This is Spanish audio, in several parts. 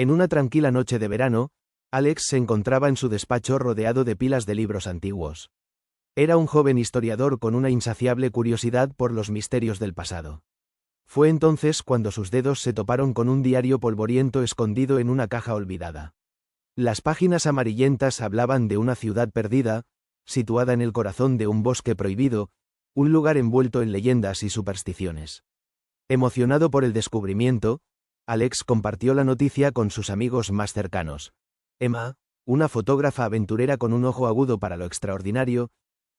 En una tranquila noche de verano, Alex se encontraba en su despacho rodeado de pilas de libros antiguos. Era un joven historiador con una insaciable curiosidad por los misterios del pasado. Fue entonces cuando sus dedos se toparon con un diario polvoriento escondido en una caja olvidada. Las páginas amarillentas hablaban de una ciudad perdida, situada en el corazón de un bosque prohibido, un lugar envuelto en leyendas y supersticiones. Emocionado por el descubrimiento, Alex compartió la noticia con sus amigos más cercanos. Emma, una fotógrafa aventurera con un ojo agudo para lo extraordinario,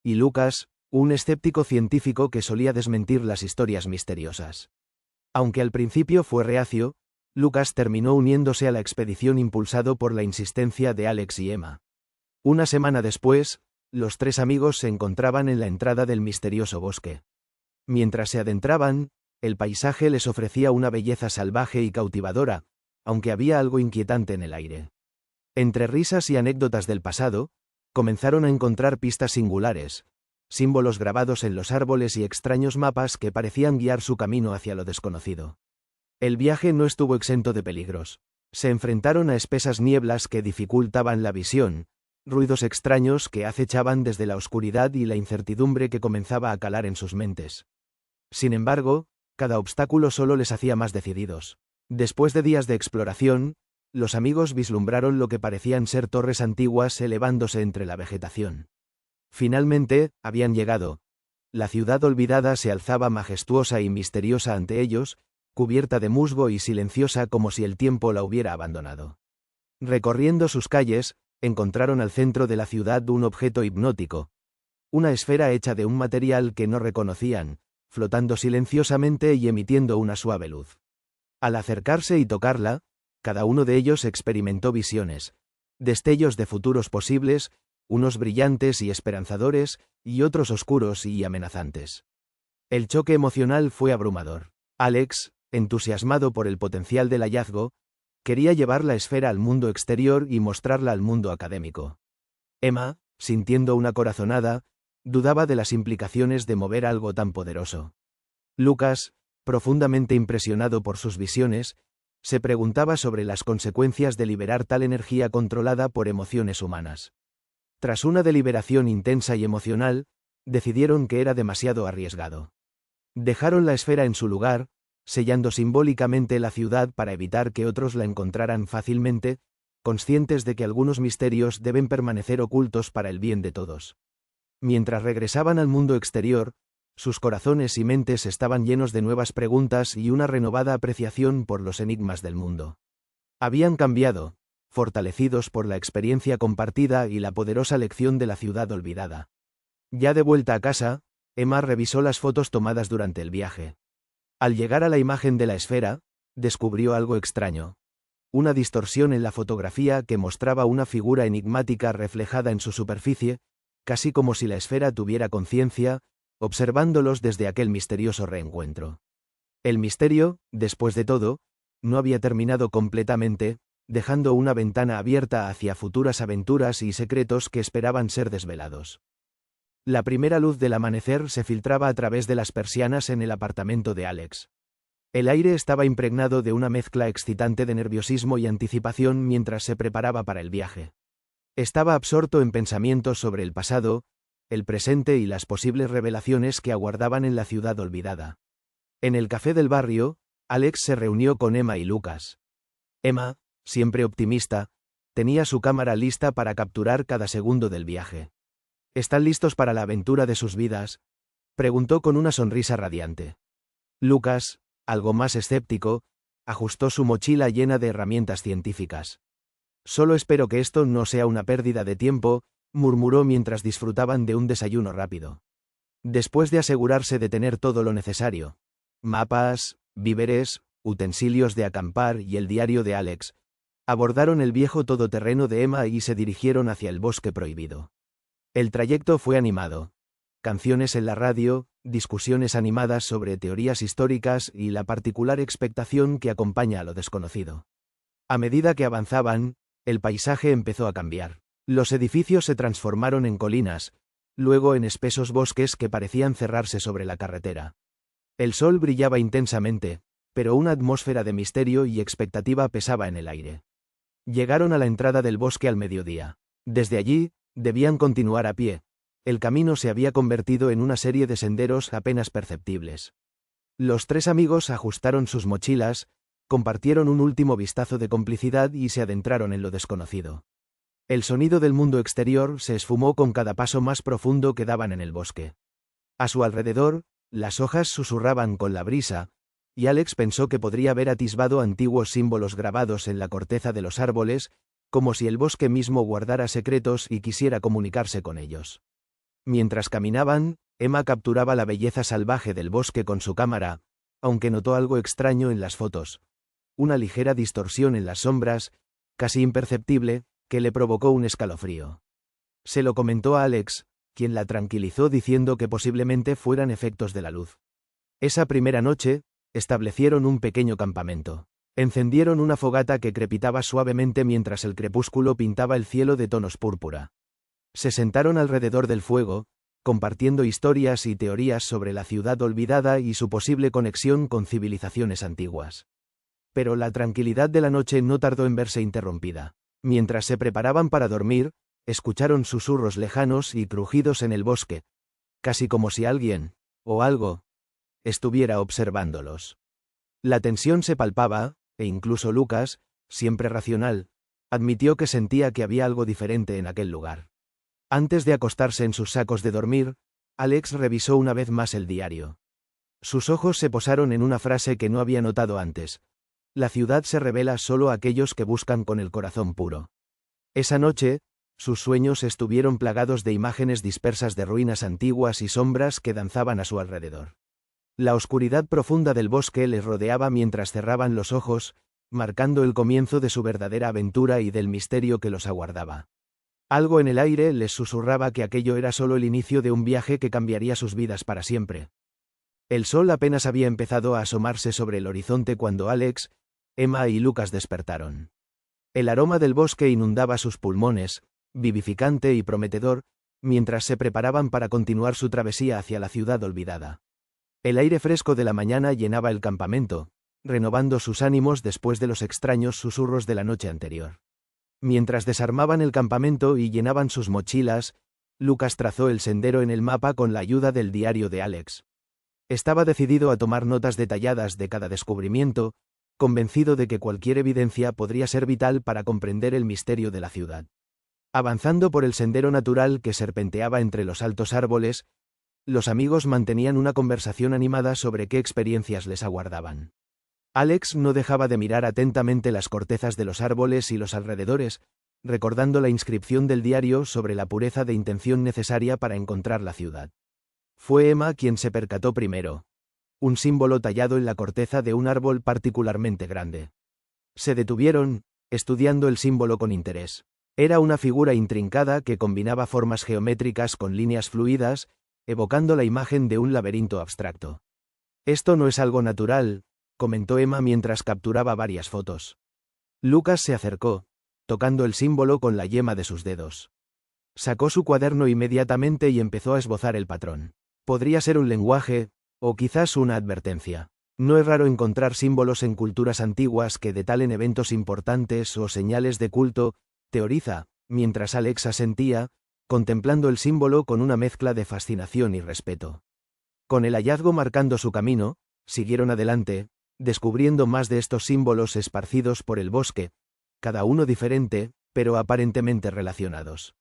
y Lucas, un escéptico científico que solía desmentir las historias misteriosas. Aunque al principio fue reacio, Lucas terminó uniéndose a la expedición impulsado por la insistencia de Alex y Emma. Una semana después, los tres amigos se encontraban en la entrada del misterioso bosque. Mientras se adentraban, el paisaje les ofrecía una belleza salvaje y cautivadora, aunque había algo inquietante en el aire. Entre risas y anécdotas del pasado, comenzaron a encontrar pistas singulares, símbolos grabados en los árboles y extraños mapas que parecían guiar su camino hacia lo desconocido. El viaje no estuvo exento de peligros. Se enfrentaron a espesas nieblas que dificultaban la visión, ruidos extraños que acechaban desde la oscuridad y la incertidumbre que comenzaba a calar en sus mentes. Sin embargo, cada obstáculo solo les hacía más decididos. Después de días de exploración, los amigos vislumbraron lo que parecían ser torres antiguas elevándose entre la vegetación. Finalmente, habían llegado. La ciudad olvidada se alzaba majestuosa y misteriosa ante ellos, cubierta de musgo y silenciosa como si el tiempo la hubiera abandonado. Recorriendo sus calles, encontraron al centro de la ciudad un objeto hipnótico, una esfera hecha de un material que no reconocían, flotando silenciosamente y emitiendo una suave luz. Al acercarse y tocarla, cada uno de ellos experimentó visiones, destellos de futuros posibles, unos brillantes y esperanzadores, y otros oscuros y amenazantes. El choque emocional fue abrumador. Alex, entusiasmado por el potencial del hallazgo, quería llevar la esfera al mundo exterior y mostrarla al mundo académico. Emma, sintiendo una corazonada, dudaba de las implicaciones de mover algo tan poderoso. Lucas, profundamente impresionado por sus visiones, se preguntaba sobre las consecuencias de liberar tal energía controlada por emociones humanas. Tras una deliberación intensa y emocional, decidieron que era demasiado arriesgado. Dejaron la esfera en su lugar, sellando simbólicamente la ciudad para evitar que otros la encontraran fácilmente, conscientes de que algunos misterios deben permanecer ocultos para el bien de todos. Mientras regresaban al mundo exterior, sus corazones y mentes estaban llenos de nuevas preguntas y una renovada apreciación por los enigmas del mundo. Habían cambiado, fortalecidos por la experiencia compartida y la poderosa lección de la ciudad olvidada. Ya de vuelta a casa, Emma revisó las fotos tomadas durante el viaje. Al llegar a la imagen de la esfera, descubrió algo extraño. Una distorsión en la fotografía que mostraba una figura enigmática reflejada en su superficie, casi como si la esfera tuviera conciencia, observándolos desde aquel misterioso reencuentro. El misterio, después de todo, no había terminado completamente, dejando una ventana abierta hacia futuras aventuras y secretos que esperaban ser desvelados. La primera luz del amanecer se filtraba a través de las persianas en el apartamento de Alex. El aire estaba impregnado de una mezcla excitante de nerviosismo y anticipación mientras se preparaba para el viaje. Estaba absorto en pensamientos sobre el pasado, el presente y las posibles revelaciones que aguardaban en la ciudad olvidada. En el café del barrio, Alex se reunió con Emma y Lucas. Emma, siempre optimista, tenía su cámara lista para capturar cada segundo del viaje. ¿Están listos para la aventura de sus vidas?, preguntó con una sonrisa radiante. Lucas, algo más escéptico, ajustó su mochila llena de herramientas científicas. Solo espero que esto no sea una pérdida de tiempo, murmuró mientras disfrutaban de un desayuno rápido. Después de asegurarse de tener todo lo necesario, mapas, víveres, utensilios de acampar y el diario de Alex, abordaron el viejo todoterreno de Emma y se dirigieron hacia el bosque prohibido. El trayecto fue animado. Canciones en la radio, discusiones animadas sobre teorías históricas y la particular expectación que acompaña a lo desconocido. A medida que avanzaban, el paisaje empezó a cambiar. Los edificios se transformaron en colinas, luego en espesos bosques que parecían cerrarse sobre la carretera. El sol brillaba intensamente, pero una atmósfera de misterio y expectativa pesaba en el aire. Llegaron a la entrada del bosque al mediodía. Desde allí, debían continuar a pie. El camino se había convertido en una serie de senderos apenas perceptibles. Los tres amigos ajustaron sus mochilas, compartieron un último vistazo de complicidad y se adentraron en lo desconocido. El sonido del mundo exterior se esfumó con cada paso más profundo que daban en el bosque. A su alrededor, las hojas susurraban con la brisa, y Alex pensó que podría haber atisbado antiguos símbolos grabados en la corteza de los árboles, como si el bosque mismo guardara secretos y quisiera comunicarse con ellos. Mientras caminaban, Emma capturaba la belleza salvaje del bosque con su cámara, aunque notó algo extraño en las fotos. Una ligera distorsión en las sombras, casi imperceptible, que le provocó un escalofrío. Se lo comentó a Alex, quien la tranquilizó diciendo que posiblemente fueran efectos de la luz. Esa primera noche, establecieron un pequeño campamento. Encendieron una fogata que crepitaba suavemente mientras el crepúsculo pintaba el cielo de tonos púrpura. Se sentaron alrededor del fuego, compartiendo historias y teorías sobre la ciudad olvidada y su posible conexión con civilizaciones antiguas. Pero la tranquilidad de la noche no tardó en verse interrumpida. Mientras se preparaban para dormir, escucharon susurros lejanos y crujidos en el bosque, casi como si alguien, o algo, estuviera observándolos. La tensión se palpaba, e incluso Lucas, siempre racional, admitió que sentía que había algo diferente en aquel lugar. Antes de acostarse en sus sacos de dormir, Alex revisó una vez más el diario. Sus ojos se posaron en una frase que no había notado antes. La ciudad se revela solo a aquellos que buscan con el corazón puro. Esa noche, sus sueños estuvieron plagados de imágenes dispersas de ruinas antiguas y sombras que danzaban a su alrededor. La oscuridad profunda del bosque les rodeaba mientras cerraban los ojos, marcando el comienzo de su verdadera aventura y del misterio que los aguardaba. Algo en el aire les susurraba que aquello era solo el inicio de un viaje que cambiaría sus vidas para siempre. El sol apenas había empezado a asomarse sobre el horizonte cuando Alex, Emma y Lucas despertaron. El aroma del bosque inundaba sus pulmones, vivificante y prometedor, mientras se preparaban para continuar su travesía hacia la ciudad olvidada. El aire fresco de la mañana llenaba el campamento, renovando sus ánimos después de los extraños susurros de la noche anterior. Mientras desarmaban el campamento y llenaban sus mochilas, Lucas trazó el sendero en el mapa con la ayuda del diario de Alex. Estaba decidido a tomar notas detalladas de cada descubrimiento, convencido de que cualquier evidencia podría ser vital para comprender el misterio de la ciudad. Avanzando por el sendero natural que serpenteaba entre los altos árboles, los amigos mantenían una conversación animada sobre qué experiencias les aguardaban. Alex no dejaba de mirar atentamente las cortezas de los árboles y los alrededores, recordando la inscripción del diario sobre la pureza de intención necesaria para encontrar la ciudad. Fue Emma quien se percató primero. Un símbolo tallado en la corteza de un árbol particularmente grande. Se detuvieron, estudiando el símbolo con interés. Era una figura intrincada que combinaba formas geométricas con líneas fluidas, evocando la imagen de un laberinto abstracto. «Esto no es algo natural», comentó Emma mientras capturaba varias fotos. Lucas se acercó, tocando el símbolo con la yema de sus dedos. Sacó su cuaderno inmediatamente y empezó a esbozar el patrón. Podría ser un lenguaje, o quizás una advertencia. No es raro encontrar símbolos en culturas antiguas que detalen eventos importantes o señales de culto, teoriza, mientras Alex asentía, contemplando el símbolo con una mezcla de fascinación y respeto. Con el hallazgo marcando su camino, siguieron adelante, descubriendo más de estos símbolos esparcidos por el bosque, cada uno diferente, pero aparentemente relacionados.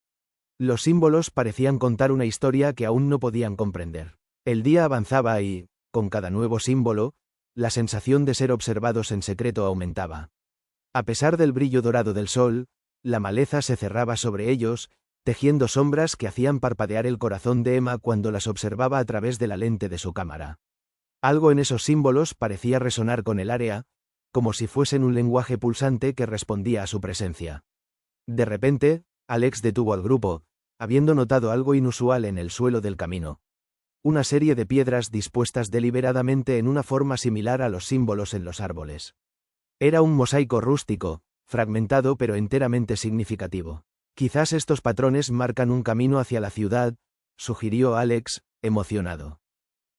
Los símbolos parecían contar una historia que aún no podían comprender. El día avanzaba y, con cada nuevo símbolo, la sensación de ser observados en secreto aumentaba. A pesar del brillo dorado del sol, la maleza se cerraba sobre ellos, tejiendo sombras que hacían parpadear el corazón de Emma cuando las observaba a través de la lente de su cámara. Algo en esos símbolos parecía resonar con el área, como si fuesen un lenguaje pulsante que respondía a su presencia. De repente, Alex detuvo al grupo, habiendo notado algo inusual en el suelo del camino. Una serie de piedras dispuestas deliberadamente en una forma similar a los símbolos en los árboles. Era un mosaico rústico, fragmentado pero enteramente significativo. Quizás estos patrones marcan un camino hacia la ciudad, sugirió Alex, emocionado.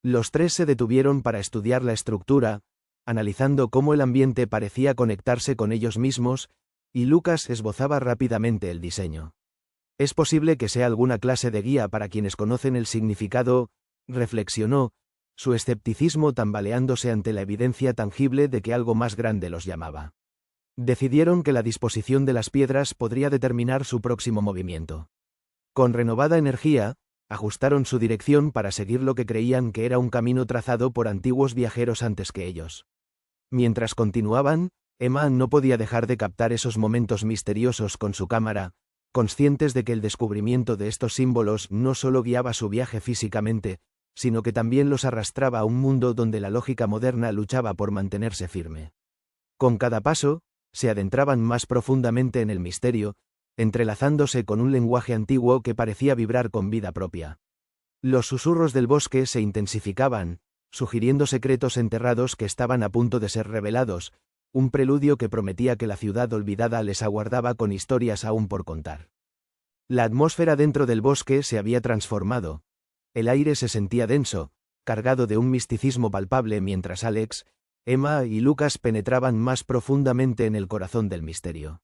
Los tres se detuvieron para estudiar la estructura, analizando cómo el ambiente parecía conectarse con ellos mismos, y Lucas esbozaba rápidamente el diseño. Es posible que sea alguna clase de guía para quienes conocen el significado, reflexionó, su escepticismo tambaleándose ante la evidencia tangible de que algo más grande los llamaba. Decidieron que la disposición de las piedras podría determinar su próximo movimiento. Con renovada energía, ajustaron su dirección para seguir lo que creían que era un camino trazado por antiguos viajeros antes que ellos. Mientras continuaban, Emma no podía dejar de captar esos momentos misteriosos con su cámara, conscientes de que el descubrimiento de estos símbolos no solo guiaba su viaje físicamente, sino que también los arrastraba a un mundo donde la lógica moderna luchaba por mantenerse firme. Con cada paso, se adentraban más profundamente en el misterio, entrelazándose con un lenguaje antiguo que parecía vibrar con vida propia. Los susurros del bosque se intensificaban, sugiriendo secretos enterrados que estaban a punto de ser revelados, un preludio que prometía que la ciudad olvidada les aguardaba con historias aún por contar. La atmósfera dentro del bosque se había transformado. El aire se sentía denso, cargado de un misticismo palpable mientras Alex, Emma y Lucas penetraban más profundamente en el corazón del misterio.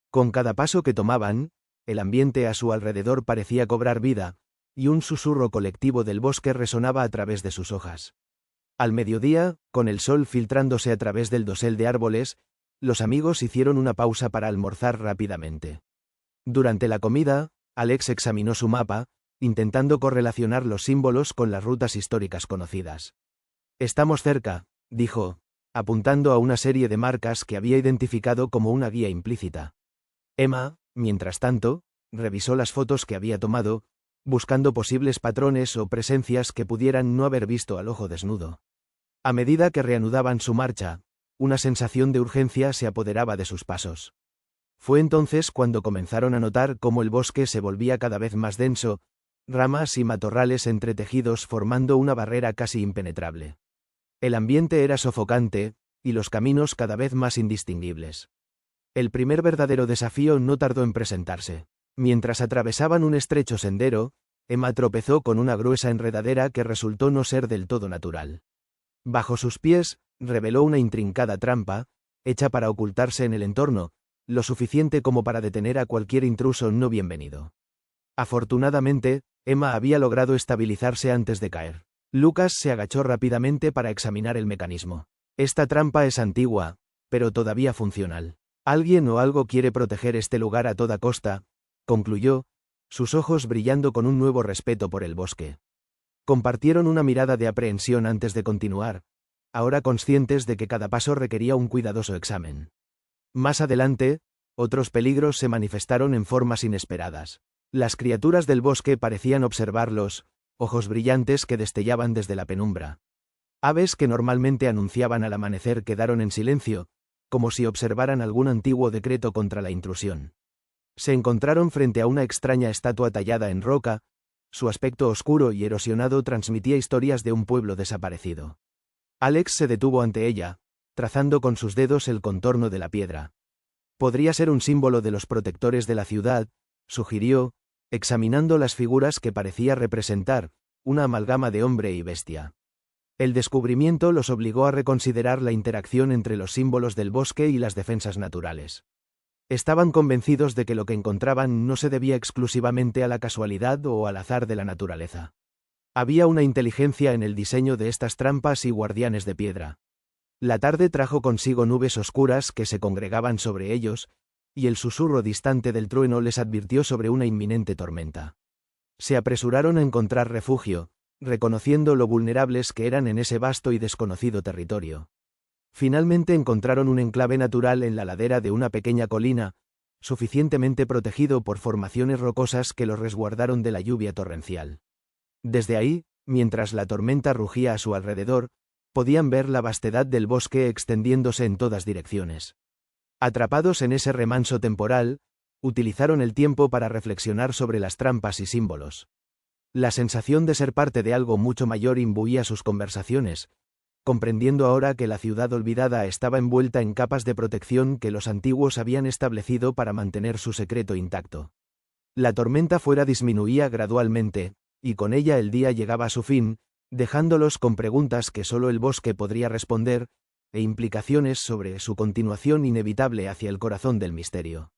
Con cada paso que tomaban, el ambiente a su alrededor parecía cobrar vida, y un susurro colectivo del bosque resonaba a través de sus hojas. Al mediodía, con el sol filtrándose a través del dosel de árboles, los amigos hicieron una pausa para almorzar rápidamente. Durante la comida, Alex examinó su mapa, intentando correlacionar los símbolos con las rutas históricas conocidas. «Estamos cerca», dijo, apuntando a una serie de marcas que había identificado como una guía implícita. Emma, mientras tanto, revisó las fotos que había tomado, buscando posibles patrones o presencias que pudieran no haber visto al ojo desnudo. A medida que reanudaban su marcha, una sensación de urgencia se apoderaba de sus pasos. Fue entonces cuando comenzaron a notar cómo el bosque se volvía cada vez más denso, ramas y matorrales entretejidos formando una barrera casi impenetrable. El ambiente era sofocante, y los caminos cada vez más indistinguibles. El primer verdadero desafío no tardó en presentarse. Mientras atravesaban un estrecho sendero, Emma tropezó con una gruesa enredadera que resultó no ser del todo natural. Bajo sus pies, reveló una intrincada trampa, hecha para ocultarse en el entorno, lo suficiente como para detener a cualquier intruso no bienvenido. Afortunadamente, Emma había logrado estabilizarse antes de caer. Lucas se agachó rápidamente para examinar el mecanismo. Esta trampa es antigua, pero todavía funcional. Alguien o algo quiere proteger este lugar a toda costa, concluyó, sus ojos brillando con un nuevo respeto por el bosque. Compartieron una mirada de aprehensión antes de continuar, ahora conscientes de que cada paso requería un cuidadoso examen. Más adelante, otros peligros se manifestaron en formas inesperadas. Las criaturas del bosque parecían observarlos, ojos brillantes que destellaban desde la penumbra. Aves que normalmente anunciaban al amanecer quedaron en silencio, como si observaran algún antiguo decreto contra la intrusión. Se encontraron frente a una extraña estatua tallada en roca, su aspecto oscuro y erosionado transmitía historias de un pueblo desaparecido. Alex se detuvo ante ella, trazando con sus dedos el contorno de la piedra. Podría ser un símbolo de los protectores de la ciudad, sugirió, examinando las figuras que parecía representar, una amalgama de hombre y bestia. El descubrimiento los obligó a reconsiderar la interacción entre los símbolos del bosque y las defensas naturales. Estaban convencidos de que lo que encontraban no se debía exclusivamente a la casualidad o al azar de la naturaleza. Había una inteligencia en el diseño de estas trampas y guardianes de piedra. La tarde trajo consigo nubes oscuras que se congregaban sobre ellos, y el susurro distante del trueno les advirtió sobre una inminente tormenta. Se apresuraron a encontrar refugio, reconociendo lo vulnerables que eran en ese vasto y desconocido territorio. Finalmente encontraron un enclave natural en la ladera de una pequeña colina, suficientemente protegido por formaciones rocosas que los resguardaron de la lluvia torrencial. Desde ahí, mientras la tormenta rugía a su alrededor, podían ver la vastedad del bosque extendiéndose en todas direcciones. Atrapados en ese remanso temporal, utilizaron el tiempo para reflexionar sobre las trampas y símbolos. La sensación de ser parte de algo mucho mayor imbuía sus conversaciones, comprendiendo ahora que la ciudad olvidada estaba envuelta en capas de protección que los antiguos habían establecido para mantener su secreto intacto. La tormenta fuera disminuía gradualmente, y con ella el día llegaba a su fin, dejándolos con preguntas que solo el bosque podría responder, e implicaciones sobre su continuación inevitable hacia el corazón del misterio.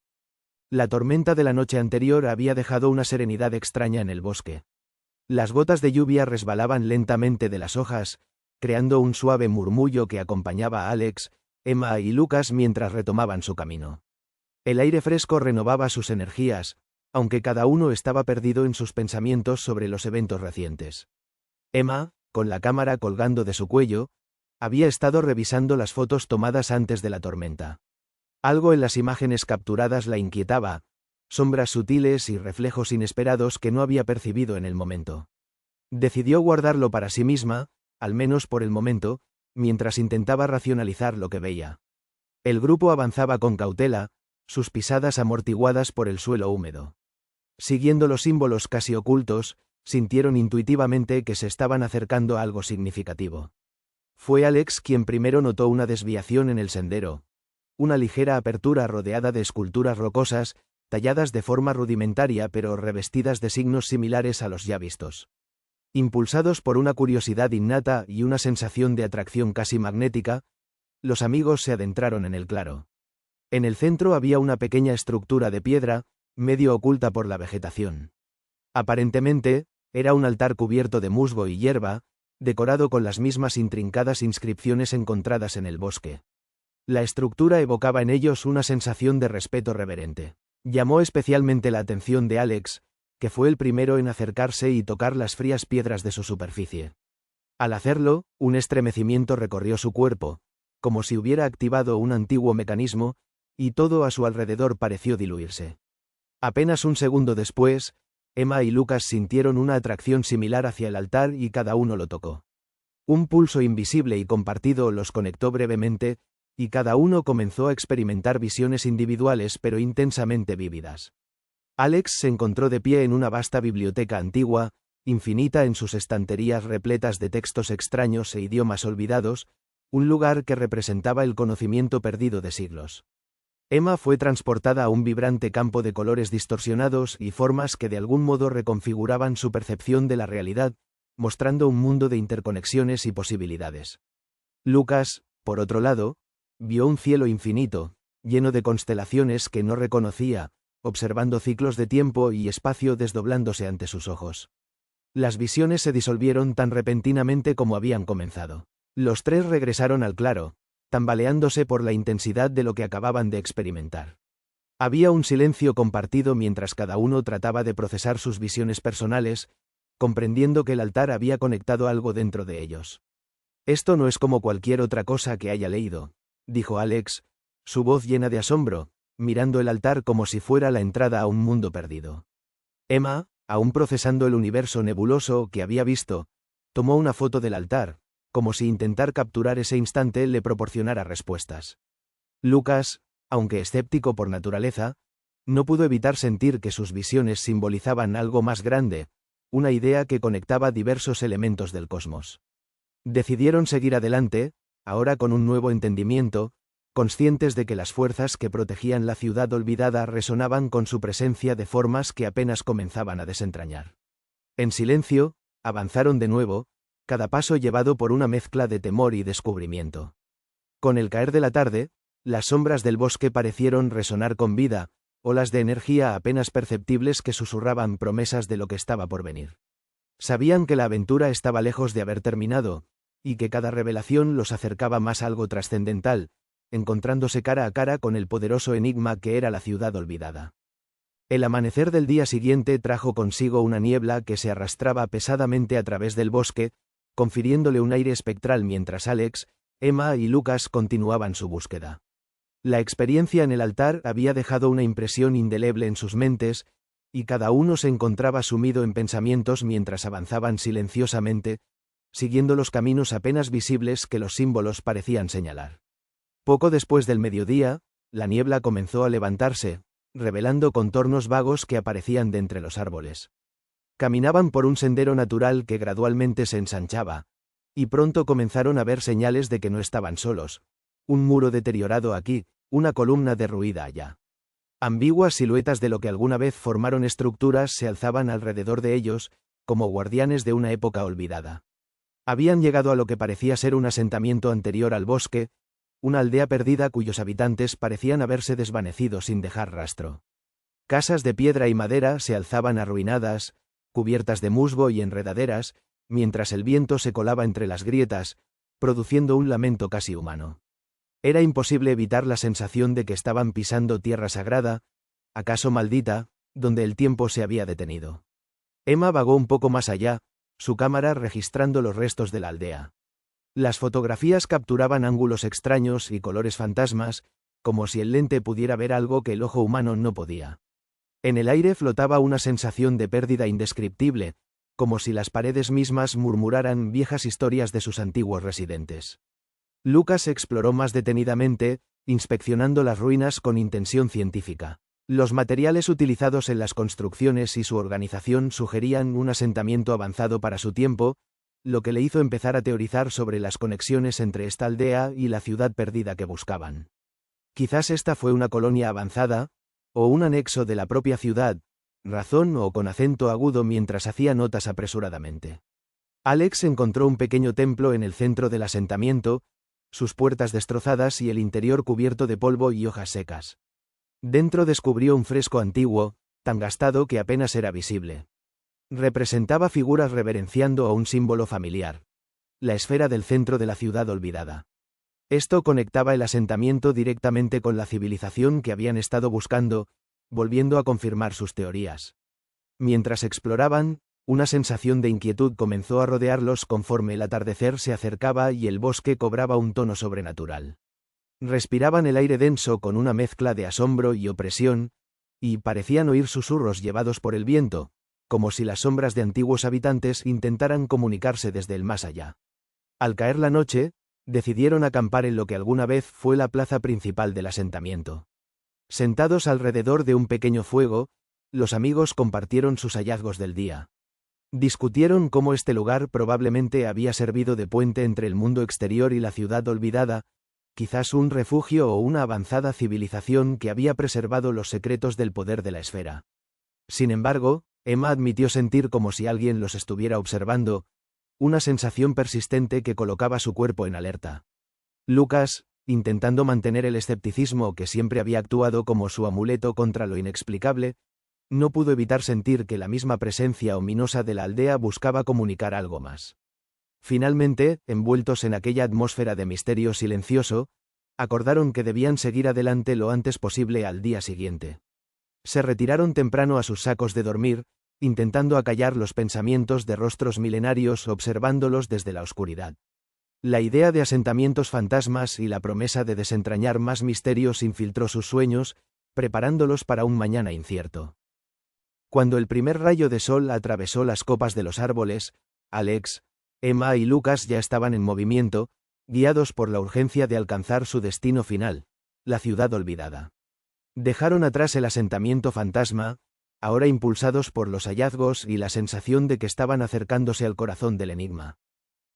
La tormenta de la noche anterior había dejado una serenidad extraña en el bosque. Las gotas de lluvia resbalaban lentamente de las hojas, creando un suave murmullo que acompañaba a Alex, Emma y Lucas mientras retomaban su camino. El aire fresco renovaba sus energías, aunque cada uno estaba perdido en sus pensamientos sobre los eventos recientes. Emma, con la cámara colgando de su cuello, había estado revisando las fotos tomadas antes de la tormenta. Algo en las imágenes capturadas la inquietaba, sombras sutiles y reflejos inesperados que no había percibido en el momento. Decidió guardarlo para sí misma, al menos por el momento, mientras intentaba racionalizar lo que veía. El grupo avanzaba con cautela, sus pisadas amortiguadas por el suelo húmedo. Siguiendo los símbolos casi ocultos, sintieron intuitivamente que se estaban acercando a algo significativo. Fue Alex quien primero notó una desviación en el sendero, una ligera apertura rodeada de esculturas rocosas, talladas de forma rudimentaria pero revestidas de signos similares a los ya vistos. Impulsados por una curiosidad innata y una sensación de atracción casi magnética, los amigos se adentraron en el claro. En el centro había una pequeña estructura de piedra, medio oculta por la vegetación. Aparentemente, era un altar cubierto de musgo y hierba, decorado con las mismas intrincadas inscripciones encontradas en el bosque. La estructura evocaba en ellos una sensación de respeto reverente. Llamó especialmente la atención de Alex, que fue el primero en acercarse y tocar las frías piedras de su superficie. Al hacerlo, un estremecimiento recorrió su cuerpo, como si hubiera activado un antiguo mecanismo, y todo a su alrededor pareció diluirse. Apenas un segundo después, Emma y Lucas sintieron una atracción similar hacia el altar y cada uno lo tocó. Un pulso invisible y compartido los conectó brevemente, y cada uno comenzó a experimentar visiones individuales pero intensamente vívidas. Alex se encontró de pie en una vasta biblioteca antigua, infinita en sus estanterías repletas de textos extraños e idiomas olvidados, un lugar que representaba el conocimiento perdido de siglos. Emma fue transportada a un vibrante campo de colores distorsionados y formas que de algún modo reconfiguraban su percepción de la realidad, mostrando un mundo de interconexiones y posibilidades. Lucas, por otro lado, vio un cielo infinito, lleno de constelaciones que no reconocía, observando ciclos de tiempo y espacio desdoblándose ante sus ojos. Las visiones se disolvieron tan repentinamente como habían comenzado. Los tres regresaron al claro, tambaleándose por la intensidad de lo que acababan de experimentar. Había un silencio compartido mientras cada uno trataba de procesar sus visiones personales, comprendiendo que el altar había conectado algo dentro de ellos. «Esto no es como cualquier otra cosa que haya leído», dijo Alex, su voz llena de asombro, mirando el altar como si fuera la entrada a un mundo perdido. Emma, aún procesando el universo nebuloso que había visto, tomó una foto del altar, como si intentar capturar ese instante le proporcionara respuestas. Lucas, aunque escéptico por naturaleza, no pudo evitar sentir que sus visiones simbolizaban algo más grande, una idea que conectaba diversos elementos del cosmos. Decidieron seguir adelante, ahora con un nuevo entendimiento, conscientes de que las fuerzas que protegían la ciudad olvidada resonaban con su presencia de formas que apenas comenzaban a desentrañar. En silencio, avanzaron de nuevo, cada paso llevado por una mezcla de temor y descubrimiento. Con el caer de la tarde, las sombras del bosque parecieron resonar con vida, olas de energía apenas perceptibles que susurraban promesas de lo que estaba por venir. Sabían que la aventura estaba lejos de haber terminado, y que cada revelación los acercaba más a algo trascendental, encontrándose cara a cara con el poderoso enigma que era la ciudad olvidada. El amanecer del día siguiente trajo consigo una niebla que se arrastraba pesadamente a través del bosque, confiriéndole un aire espectral mientras Alex, Emma y Lucas continuaban su búsqueda. La experiencia en el altar había dejado una impresión indeleble en sus mentes, y cada uno se encontraba sumido en pensamientos mientras avanzaban silenciosamente, siguiendo los caminos apenas visibles que los símbolos parecían señalar. Poco después del mediodía, la niebla comenzó a levantarse, revelando contornos vagos que aparecían de entre los árboles. Caminaban por un sendero natural que gradualmente se ensanchaba, y pronto comenzaron a ver señales de que no estaban solos. Un muro deteriorado aquí, una columna derruida allá. Ambiguas siluetas de lo que alguna vez formaron estructuras se alzaban alrededor de ellos, como guardianes de una época olvidada. Habían llegado a lo que parecía ser un asentamiento anterior al bosque, una aldea perdida cuyos habitantes parecían haberse desvanecido sin dejar rastro. Casas de piedra y madera se alzaban arruinadas, cubiertas de musgo y enredaderas, mientras el viento se colaba entre las grietas, produciendo un lamento casi humano. Era imposible evitar la sensación de que estaban pisando tierra sagrada, acaso maldita, donde el tiempo se había detenido. Emma vagó un poco más allá, su cámara registrando los restos de la aldea. Las fotografías capturaban ángulos extraños y colores fantasmas, como si el lente pudiera ver algo que el ojo humano no podía. En el aire flotaba una sensación de pérdida indescriptible, como si las paredes mismas murmuraran viejas historias de sus antiguos residentes. Lucas exploró más detenidamente, inspeccionando las ruinas con intención científica. Los materiales utilizados en las construcciones y su organización sugerían un asentamiento avanzado para su tiempo, lo que le hizo empezar a teorizar sobre las conexiones entre esta aldea y la ciudad perdida que buscaban. Quizás esta fue una colonia avanzada, o un anexo de la propia ciudad, razón con acento agudo mientras hacía notas apresuradamente. Alex encontró un pequeño templo en el centro del asentamiento, sus puertas destrozadas y el interior cubierto de polvo y hojas secas. Dentro descubrió un fresco antiguo, tan gastado que apenas era visible. Representaba figuras reverenciando a un símbolo familiar: la esfera del centro de la ciudad olvidada. Esto conectaba el asentamiento directamente con la civilización que habían estado buscando, volviendo a confirmar sus teorías. Mientras exploraban, una sensación de inquietud comenzó a rodearlos conforme el atardecer se acercaba y el bosque cobraba un tono sobrenatural. Respiraban el aire denso con una mezcla de asombro y opresión, y parecían oír susurros llevados por el viento, como si las sombras de antiguos habitantes intentaran comunicarse desde el más allá. Al caer la noche, decidieron acampar en lo que alguna vez fue la plaza principal del asentamiento. Sentados alrededor de un pequeño fuego, los amigos compartieron sus hallazgos del día. Discutieron cómo este lugar probablemente había servido de puente entre el mundo exterior y la ciudad olvidada, quizás un refugio o una avanzada civilización que había preservado los secretos del poder de la esfera. Sin embargo, Emma admitió sentir como si alguien los estuviera observando, una sensación persistente que colocaba su cuerpo en alerta. Lucas, intentando mantener el escepticismo que siempre había actuado como su amuleto contra lo inexplicable, no pudo evitar sentir que la misma presencia ominosa de la aldea buscaba comunicar algo más. Finalmente, envueltos en aquella atmósfera de misterio silencioso, acordaron que debían seguir adelante lo antes posible al día siguiente. Se retiraron temprano a sus sacos de dormir, intentando acallar los pensamientos de rostros milenarios observándolos desde la oscuridad. La idea de asentamientos fantasmas y la promesa de desentrañar más misterios infiltró sus sueños, preparándolos para un mañana incierto. Cuando el primer rayo de sol atravesó las copas de los árboles, Alex, Emma y Lucas ya estaban en movimiento, guiados por la urgencia de alcanzar su destino final, la ciudad olvidada. Dejaron atrás el asentamiento fantasma, ahora impulsados por los hallazgos y la sensación de que estaban acercándose al corazón del enigma.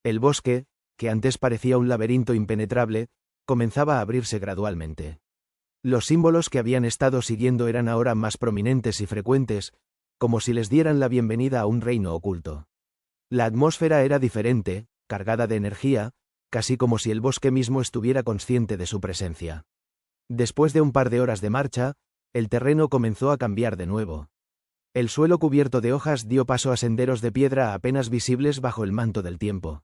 El bosque, que antes parecía un laberinto impenetrable, comenzaba a abrirse gradualmente. Los símbolos que habían estado siguiendo eran ahora más prominentes y frecuentes, como si les dieran la bienvenida a un reino oculto. La atmósfera era diferente, cargada de energía, casi como si el bosque mismo estuviera consciente de su presencia. Después de un par de horas de marcha, el terreno comenzó a cambiar de nuevo. El suelo cubierto de hojas dio paso a senderos de piedra apenas visibles bajo el manto del tiempo.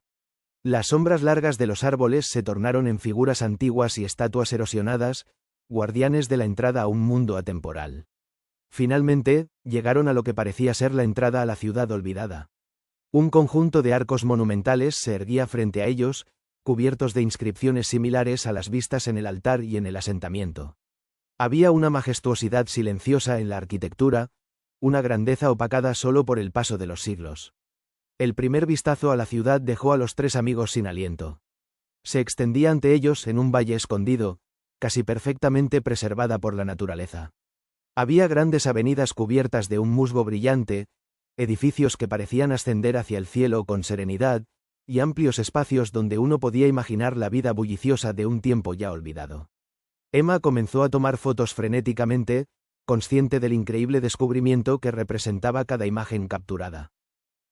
Las sombras largas de los árboles se tornaron en figuras antiguas y estatuas erosionadas, guardianes de la entrada a un mundo atemporal. Finalmente, llegaron a lo que parecía ser la entrada a la ciudad olvidada. Un conjunto de arcos monumentales se erguía frente a ellos, cubiertos de inscripciones similares a las vistas en el altar y en el asentamiento. Había una majestuosidad silenciosa en la arquitectura, una grandeza opacada solo por el paso de los siglos. El primer vistazo a la ciudad dejó a los tres amigos sin aliento. Se extendía ante ellos en un valle escondido, casi perfectamente preservada por la naturaleza. Había grandes avenidas cubiertas de un musgo brillante, edificios que parecían ascender hacia el cielo con serenidad, y amplios espacios donde uno podía imaginar la vida bulliciosa de un tiempo ya olvidado. Emma comenzó a tomar fotos frenéticamente, consciente del increíble descubrimiento que representaba cada imagen capturada.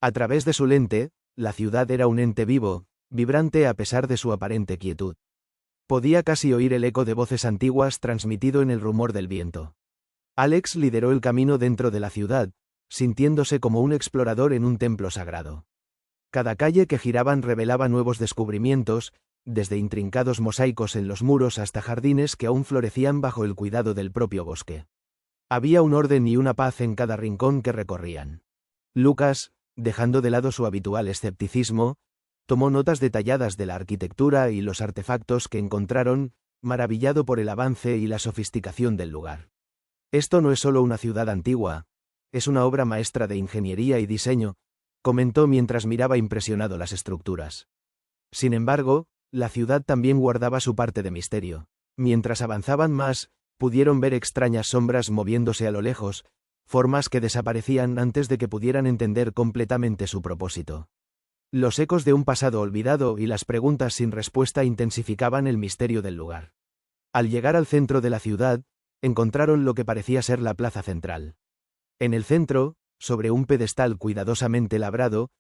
A través de su lente, la ciudad era un ente vivo, vibrante a pesar de su aparente quietud. Podía casi oír el eco de voces antiguas transmitido en el rumor del viento. Alex lideró el camino dentro de la ciudad, sintiéndose como un explorador en un templo sagrado. Cada calle que giraban revelaba nuevos descubrimientos, desde intrincados mosaicos en los muros hasta jardines que aún florecían bajo el cuidado del propio bosque. Había un orden y una paz en cada rincón que recorrían. Lucas, dejando de lado su habitual escepticismo, tomó notas detalladas de la arquitectura y los artefactos que encontraron, maravillado por el avance y la sofisticación del lugar. Esto no es solo una ciudad antigua, es una obra maestra de ingeniería y diseño, comentó mientras miraba impresionado las estructuras. Sin embargo, la ciudad también guardaba su parte de misterio. Mientras avanzaban más, pudieron ver extrañas sombras moviéndose a lo lejos, formas que desaparecían antes de que pudieran entender completamente su propósito. Los ecos de un pasado olvidado y las preguntas sin respuesta intensificaban el misterio del lugar. Al llegar al centro de la ciudad, encontraron lo que parecía ser la plaza central. En el centro, sobre un pedestal cuidadosamente labrado,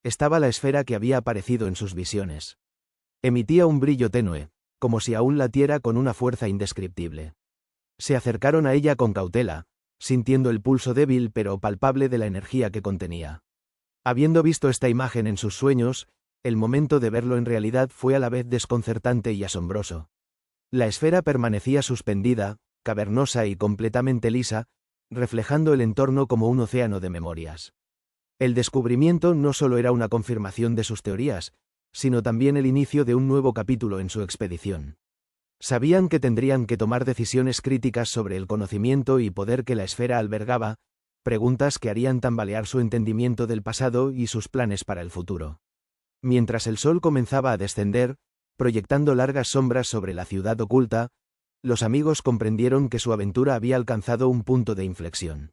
estaba la esfera que había aparecido en sus visiones. Emitía un brillo tenue, como si aún latiera con una fuerza indescriptible. Se acercaron a ella con cautela, sintiendo el pulso débil pero palpable de la energía que contenía. Habiendo visto esta imagen en sus sueños, el momento de verlo en realidad fue a la vez desconcertante y asombroso. La esfera permanecía suspendida, cavernosa y completamente lisa, reflejando el entorno como un océano de memorias. El descubrimiento no solo era una confirmación de sus teorías, sino también el inicio de un nuevo capítulo en su expedición. Sabían que tendrían que tomar decisiones críticas sobre el conocimiento y poder que la esfera albergaba, preguntas que harían tambalear su entendimiento del pasado y sus planes para el futuro. Mientras el sol comenzaba a descender, proyectando largas sombras sobre la ciudad oculta, los amigos comprendieron que su aventura había alcanzado un punto de inflexión.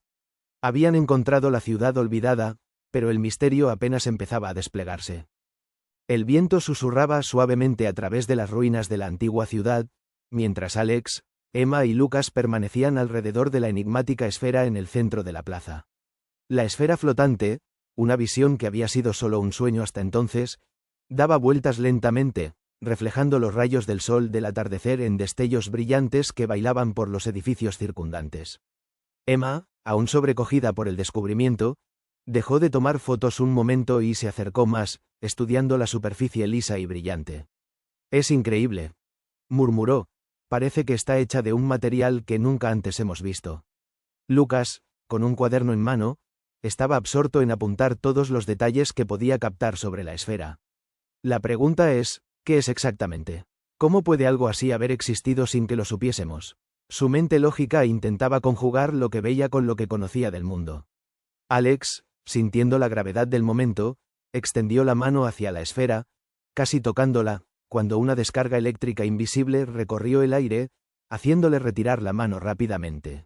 Habían encontrado la ciudad olvidada, pero el misterio apenas empezaba a desplegarse. El viento susurraba suavemente a través de las ruinas de la antigua ciudad, mientras Alex, Emma y Lucas permanecían alrededor de la enigmática esfera en el centro de la plaza. La esfera flotante, una visión que había sido solo un sueño hasta entonces, daba vueltas lentamente, reflejando los rayos del sol del atardecer en destellos brillantes que bailaban por los edificios circundantes. Emma, aún sobrecogida por el descubrimiento, dejó de tomar fotos un momento y se acercó más, estudiando la superficie lisa y brillante. «Es increíble», murmuró, «parece que está hecha de un material que nunca antes hemos visto». Lucas, con un cuaderno en mano, estaba absorto en apuntar todos los detalles que podía captar sobre la esfera. La pregunta es, ¿qué es exactamente? ¿Cómo puede algo así haber existido sin que lo supiésemos? Su mente lógica intentaba conjugar lo que veía con lo que conocía del mundo. Alex, sintiendo la gravedad del momento, extendió la mano hacia la esfera, casi tocándola, cuando una descarga eléctrica invisible recorrió el aire, haciéndole retirar la mano rápidamente.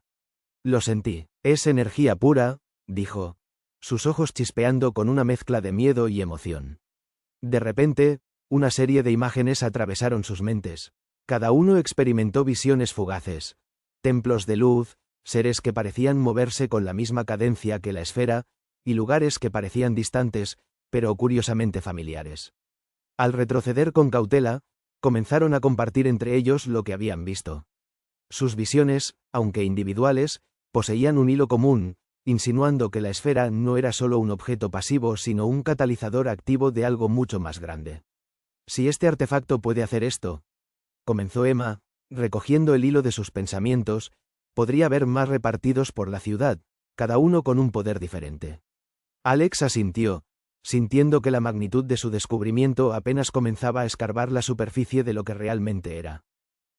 «Lo sentí. Es energía pura», dijo, sus ojos chispeando con una mezcla de miedo y emoción. De repente, una serie de imágenes atravesaron sus mentes. Cada uno experimentó visiones fugaces. Templos de luz, seres que parecían moverse con la misma cadencia que la esfera, y lugares que parecían distantes, pero curiosamente familiares. Al retroceder con cautela, comenzaron a compartir entre ellos lo que habían visto. Sus visiones, aunque individuales, poseían un hilo común, insinuando que la esfera no era solo un objeto pasivo sino un catalizador activo de algo mucho más grande. «Si este artefacto puede hacer esto», comenzó Emma, recogiendo el hilo de sus pensamientos, «podría haber más repartidos por la ciudad, cada uno con un poder diferente». Alex asintió, sintiendo que la magnitud de su descubrimiento apenas comenzaba a escarbar la superficie de lo que realmente era.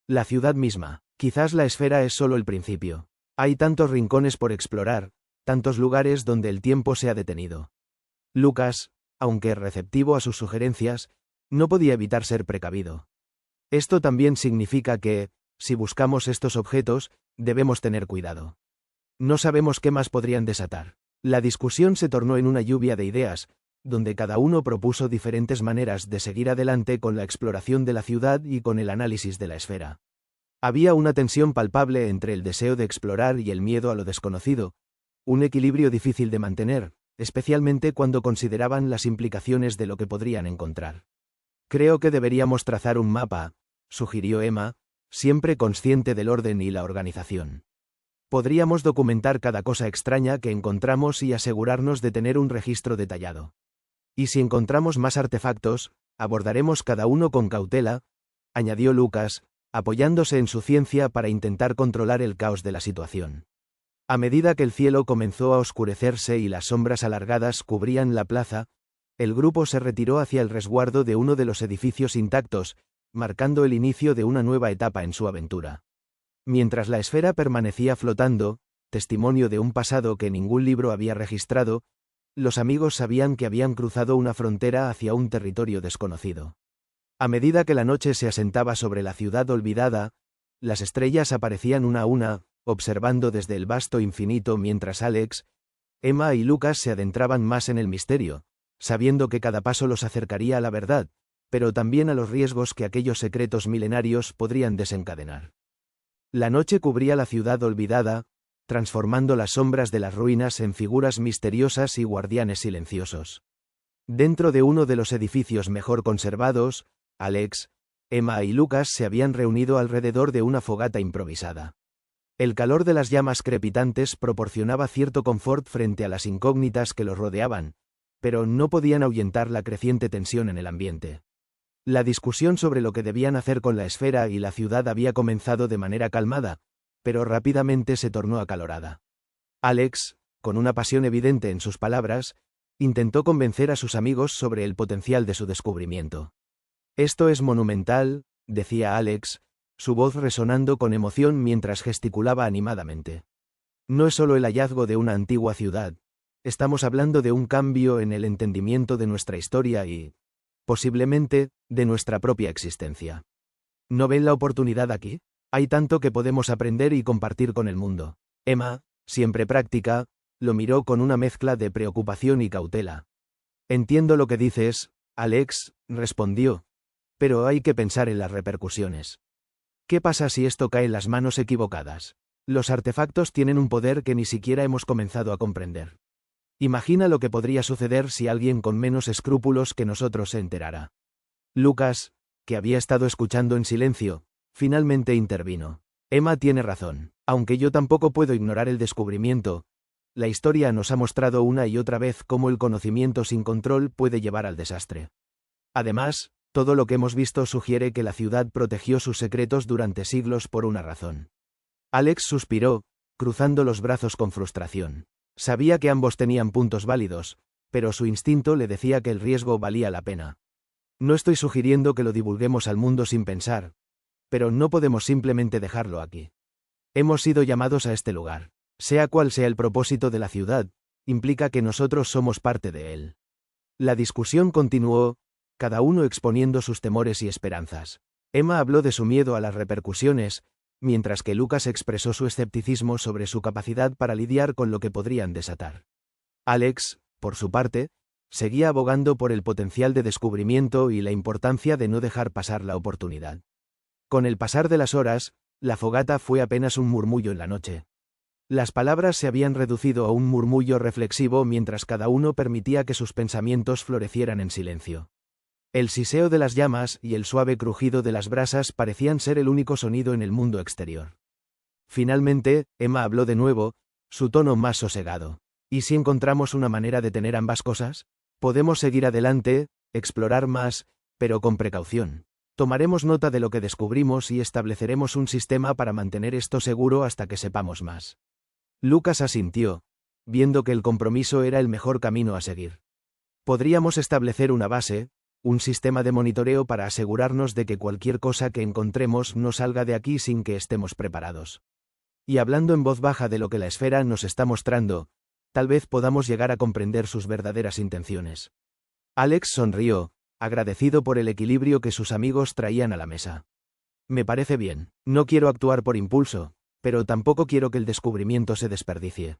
La ciudad misma. Quizás la esfera es solo el principio. Hay tantos rincones por explorar, tantos lugares donde el tiempo se ha detenido. Lucas, aunque receptivo a sus sugerencias, no podía evitar ser precavido. Esto también significa que, si buscamos estos objetos, debemos tener cuidado. No sabemos qué más podrían desatar. La discusión se tornó en una lluvia de ideas, donde cada uno propuso diferentes maneras de seguir adelante con la exploración de la ciudad y con el análisis de la esfera. Había una tensión palpable entre el deseo de explorar y el miedo a lo desconocido, un equilibrio difícil de mantener, especialmente cuando consideraban las implicaciones de lo que podrían encontrar. «Creo que deberíamos trazar un mapa», sugirió Emma, siempre consciente del orden y la organización. Podríamos documentar cada cosa extraña que encontramos y asegurarnos de tener un registro detallado. Y si encontramos más artefactos, abordaremos cada uno con cautela, añadió Lucas, apoyándose en su ciencia para intentar controlar el caos de la situación. A medida que el cielo comenzó a oscurecerse y las sombras alargadas cubrían la plaza, el grupo se retiró hacia el resguardo de uno de los edificios intactos, marcando el inicio de una nueva etapa en su aventura. Mientras la esfera permanecía flotando, testimonio de un pasado que ningún libro había registrado, los amigos sabían que habían cruzado una frontera hacia un territorio desconocido. A medida que la noche se asentaba sobre la ciudad olvidada, las estrellas aparecían una a una, observando desde el vasto infinito mientras Alex, Emma y Lucas se adentraban más en el misterio, sabiendo que cada paso los acercaría a la verdad, pero también a los riesgos que aquellos secretos milenarios podrían desencadenar. La noche cubría la ciudad olvidada, transformando las sombras de las ruinas en figuras misteriosas y guardianes silenciosos. Dentro de uno de los edificios mejor conservados, Alex, Emma y Lucas se habían reunido alrededor de una fogata improvisada. El calor de las llamas crepitantes proporcionaba cierto confort frente a las incógnitas que los rodeaban, pero no podían ahuyentar la creciente tensión en el ambiente. La discusión sobre lo que debían hacer con la esfera y la ciudad había comenzado de manera calmada, pero rápidamente se tornó acalorada. Alex, con una pasión evidente en sus palabras, intentó convencer a sus amigos sobre el potencial de su descubrimiento. «Esto es monumental», decía Alex, su voz resonando con emoción mientras gesticulaba animadamente. «No es solo el hallazgo de una antigua ciudad, estamos hablando de un cambio en el entendimiento de nuestra historia y, posiblemente, de nuestra propia existencia. ¿No ven la oportunidad aquí? Hay tanto que podemos aprender y compartir con el mundo». Emma, siempre práctica, lo miró con una mezcla de preocupación y cautela. «Entiendo lo que dices, Alex», respondió, «pero hay que pensar en las repercusiones. ¿Qué pasa si esto cae en las manos equivocadas? Los artefactos tienen un poder que ni siquiera hemos comenzado a comprender. Imagina lo que podría suceder si alguien con menos escrúpulos que nosotros se enterara». Lucas, que había estado escuchando en silencio, finalmente intervino. «Emma tiene razón. Aunque yo tampoco puedo ignorar el descubrimiento, la historia nos ha mostrado una y otra vez cómo el conocimiento sin control puede llevar al desastre. Además, todo lo que hemos visto sugiere que la ciudad protegió sus secretos durante siglos por una razón». Alex suspiró, cruzando los brazos con frustración. Sabía que ambos tenían puntos válidos, pero su instinto le decía que el riesgo valía la pena. «No estoy sugiriendo que lo divulguemos al mundo sin pensar, pero no podemos simplemente dejarlo aquí. Hemos sido llamados a este lugar. Sea cual sea el propósito de la ciudad, implica que nosotros somos parte de él». La discusión continuó, cada uno exponiendo sus temores y esperanzas. Emma habló de su miedo a las repercusiones, mientras que Lucas expresó su escepticismo sobre su capacidad para lidiar con lo que podrían desatar. Alex, por su parte, seguía abogando por el potencial de descubrimiento y la importancia de no dejar pasar la oportunidad. Con el pasar de las horas, la fogata fue apenas un murmullo en la noche. Las palabras se habían reducido a un murmullo reflexivo mientras cada uno permitía que sus pensamientos florecieran en silencio. El siseo de las llamas y el suave crujido de las brasas parecían ser el único sonido en el mundo exterior. Finalmente, Emma habló de nuevo, su tono más sosegado. «¿Y si encontramos una manera de tener ambas cosas? Podemos seguir adelante, explorar más, pero con precaución. Tomaremos nota de lo que descubrimos y estableceremos un sistema para mantener esto seguro hasta que sepamos más». Lucas asintió, viendo que el compromiso era el mejor camino a seguir. «Podríamos establecer una base, un sistema de monitoreo para asegurarnos de que cualquier cosa que encontremos no salga de aquí sin que estemos preparados. Y hablando en voz baja de lo que la esfera nos está mostrando, tal vez podamos llegar a comprender sus verdaderas intenciones». Alex sonrió, agradecido por el equilibrio que sus amigos traían a la mesa. «Me parece bien. No quiero actuar por impulso, pero tampoco quiero que el descubrimiento se desperdicie.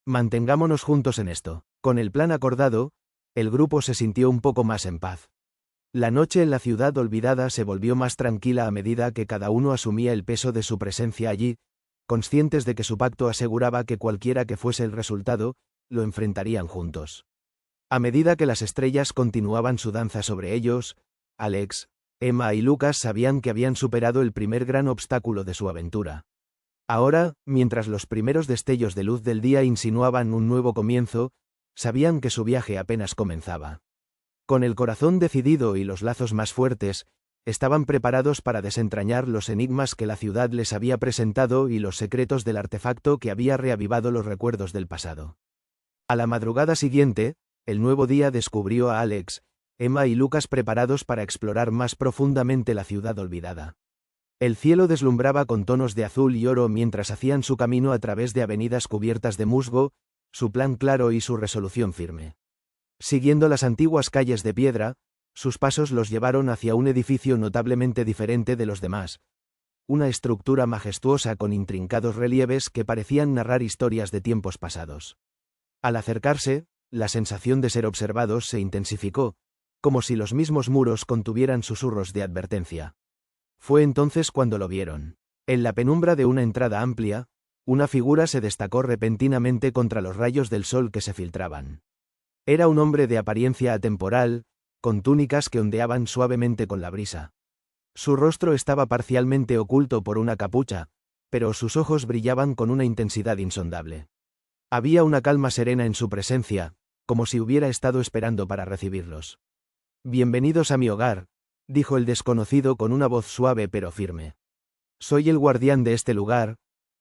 Mantengámonos juntos en esto». Con el plan acordado, el grupo se sintió un poco más en paz. La noche en la ciudad olvidada se volvió más tranquila a medida que cada uno asumía el peso de su presencia allí, conscientes de que su pacto aseguraba que cualquiera que fuese el resultado, lo enfrentarían juntos. A medida que las estrellas continuaban su danza sobre ellos, Alex, Emma y Lucas sabían que habían superado el primer gran obstáculo de su aventura. Ahora, mientras los primeros destellos de luz del día insinuaban un nuevo comienzo, sabían que su viaje apenas comenzaba. Con el corazón decidido y los lazos más fuertes, estaban preparados para desentrañar los enigmas que la ciudad les había presentado y los secretos del artefacto que había reavivado los recuerdos del pasado. A la madrugada siguiente, el nuevo día descubrió a Alex, Emma y Lucas preparados para explorar más profundamente la ciudad olvidada. El cielo deslumbraba con tonos de azul y oro mientras hacían su camino a través de avenidas cubiertas de musgo, su plan claro y su resolución firme. Siguiendo las antiguas calles de piedra, sus pasos los llevaron hacia un edificio notablemente diferente de los demás, una estructura majestuosa con intrincados relieves que parecían narrar historias de tiempos pasados. Al acercarse, la sensación de ser observados se intensificó, como si los mismos muros contuvieran susurros de advertencia. Fue entonces cuando lo vieron. En la penumbra de una entrada amplia, una figura se destacó repentinamente contra los rayos del sol que se filtraban. Era un hombre de apariencia atemporal, con túnicas que ondeaban suavemente con la brisa. Su rostro estaba parcialmente oculto por una capucha, pero sus ojos brillaban con una intensidad insondable. Había una calma serena en su presencia, como si hubiera estado esperando para recibirlos. «Bienvenidos a mi hogar», dijo el desconocido con una voz suave pero firme. «Soy el guardián de este lugar,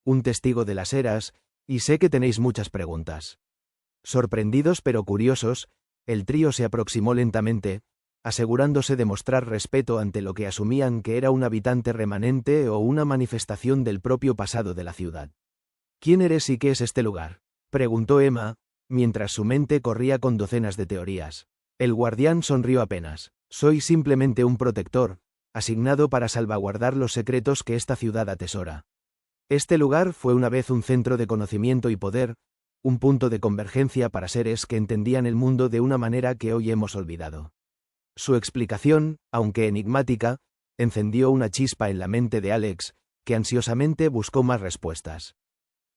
un testigo de las eras, y sé que tenéis muchas preguntas». Sorprendidos pero curiosos, el trío se aproximó lentamente, asegurándose de mostrar respeto ante lo que asumían que era un habitante remanente o una manifestación del propio pasado de la ciudad. «¿Quién eres y qué es este lugar?», preguntó Emma, mientras su mente corría con docenas de teorías. El guardián sonrió apenas. «Soy simplemente un protector, asignado para salvaguardar los secretos que esta ciudad atesora. Este lugar fue una vez un centro de conocimiento y poder, un punto de convergencia para seres que entendían el mundo de una manera que hoy hemos olvidado». Su explicación, aunque enigmática, encendió una chispa en la mente de Alex, que ansiosamente buscó más respuestas.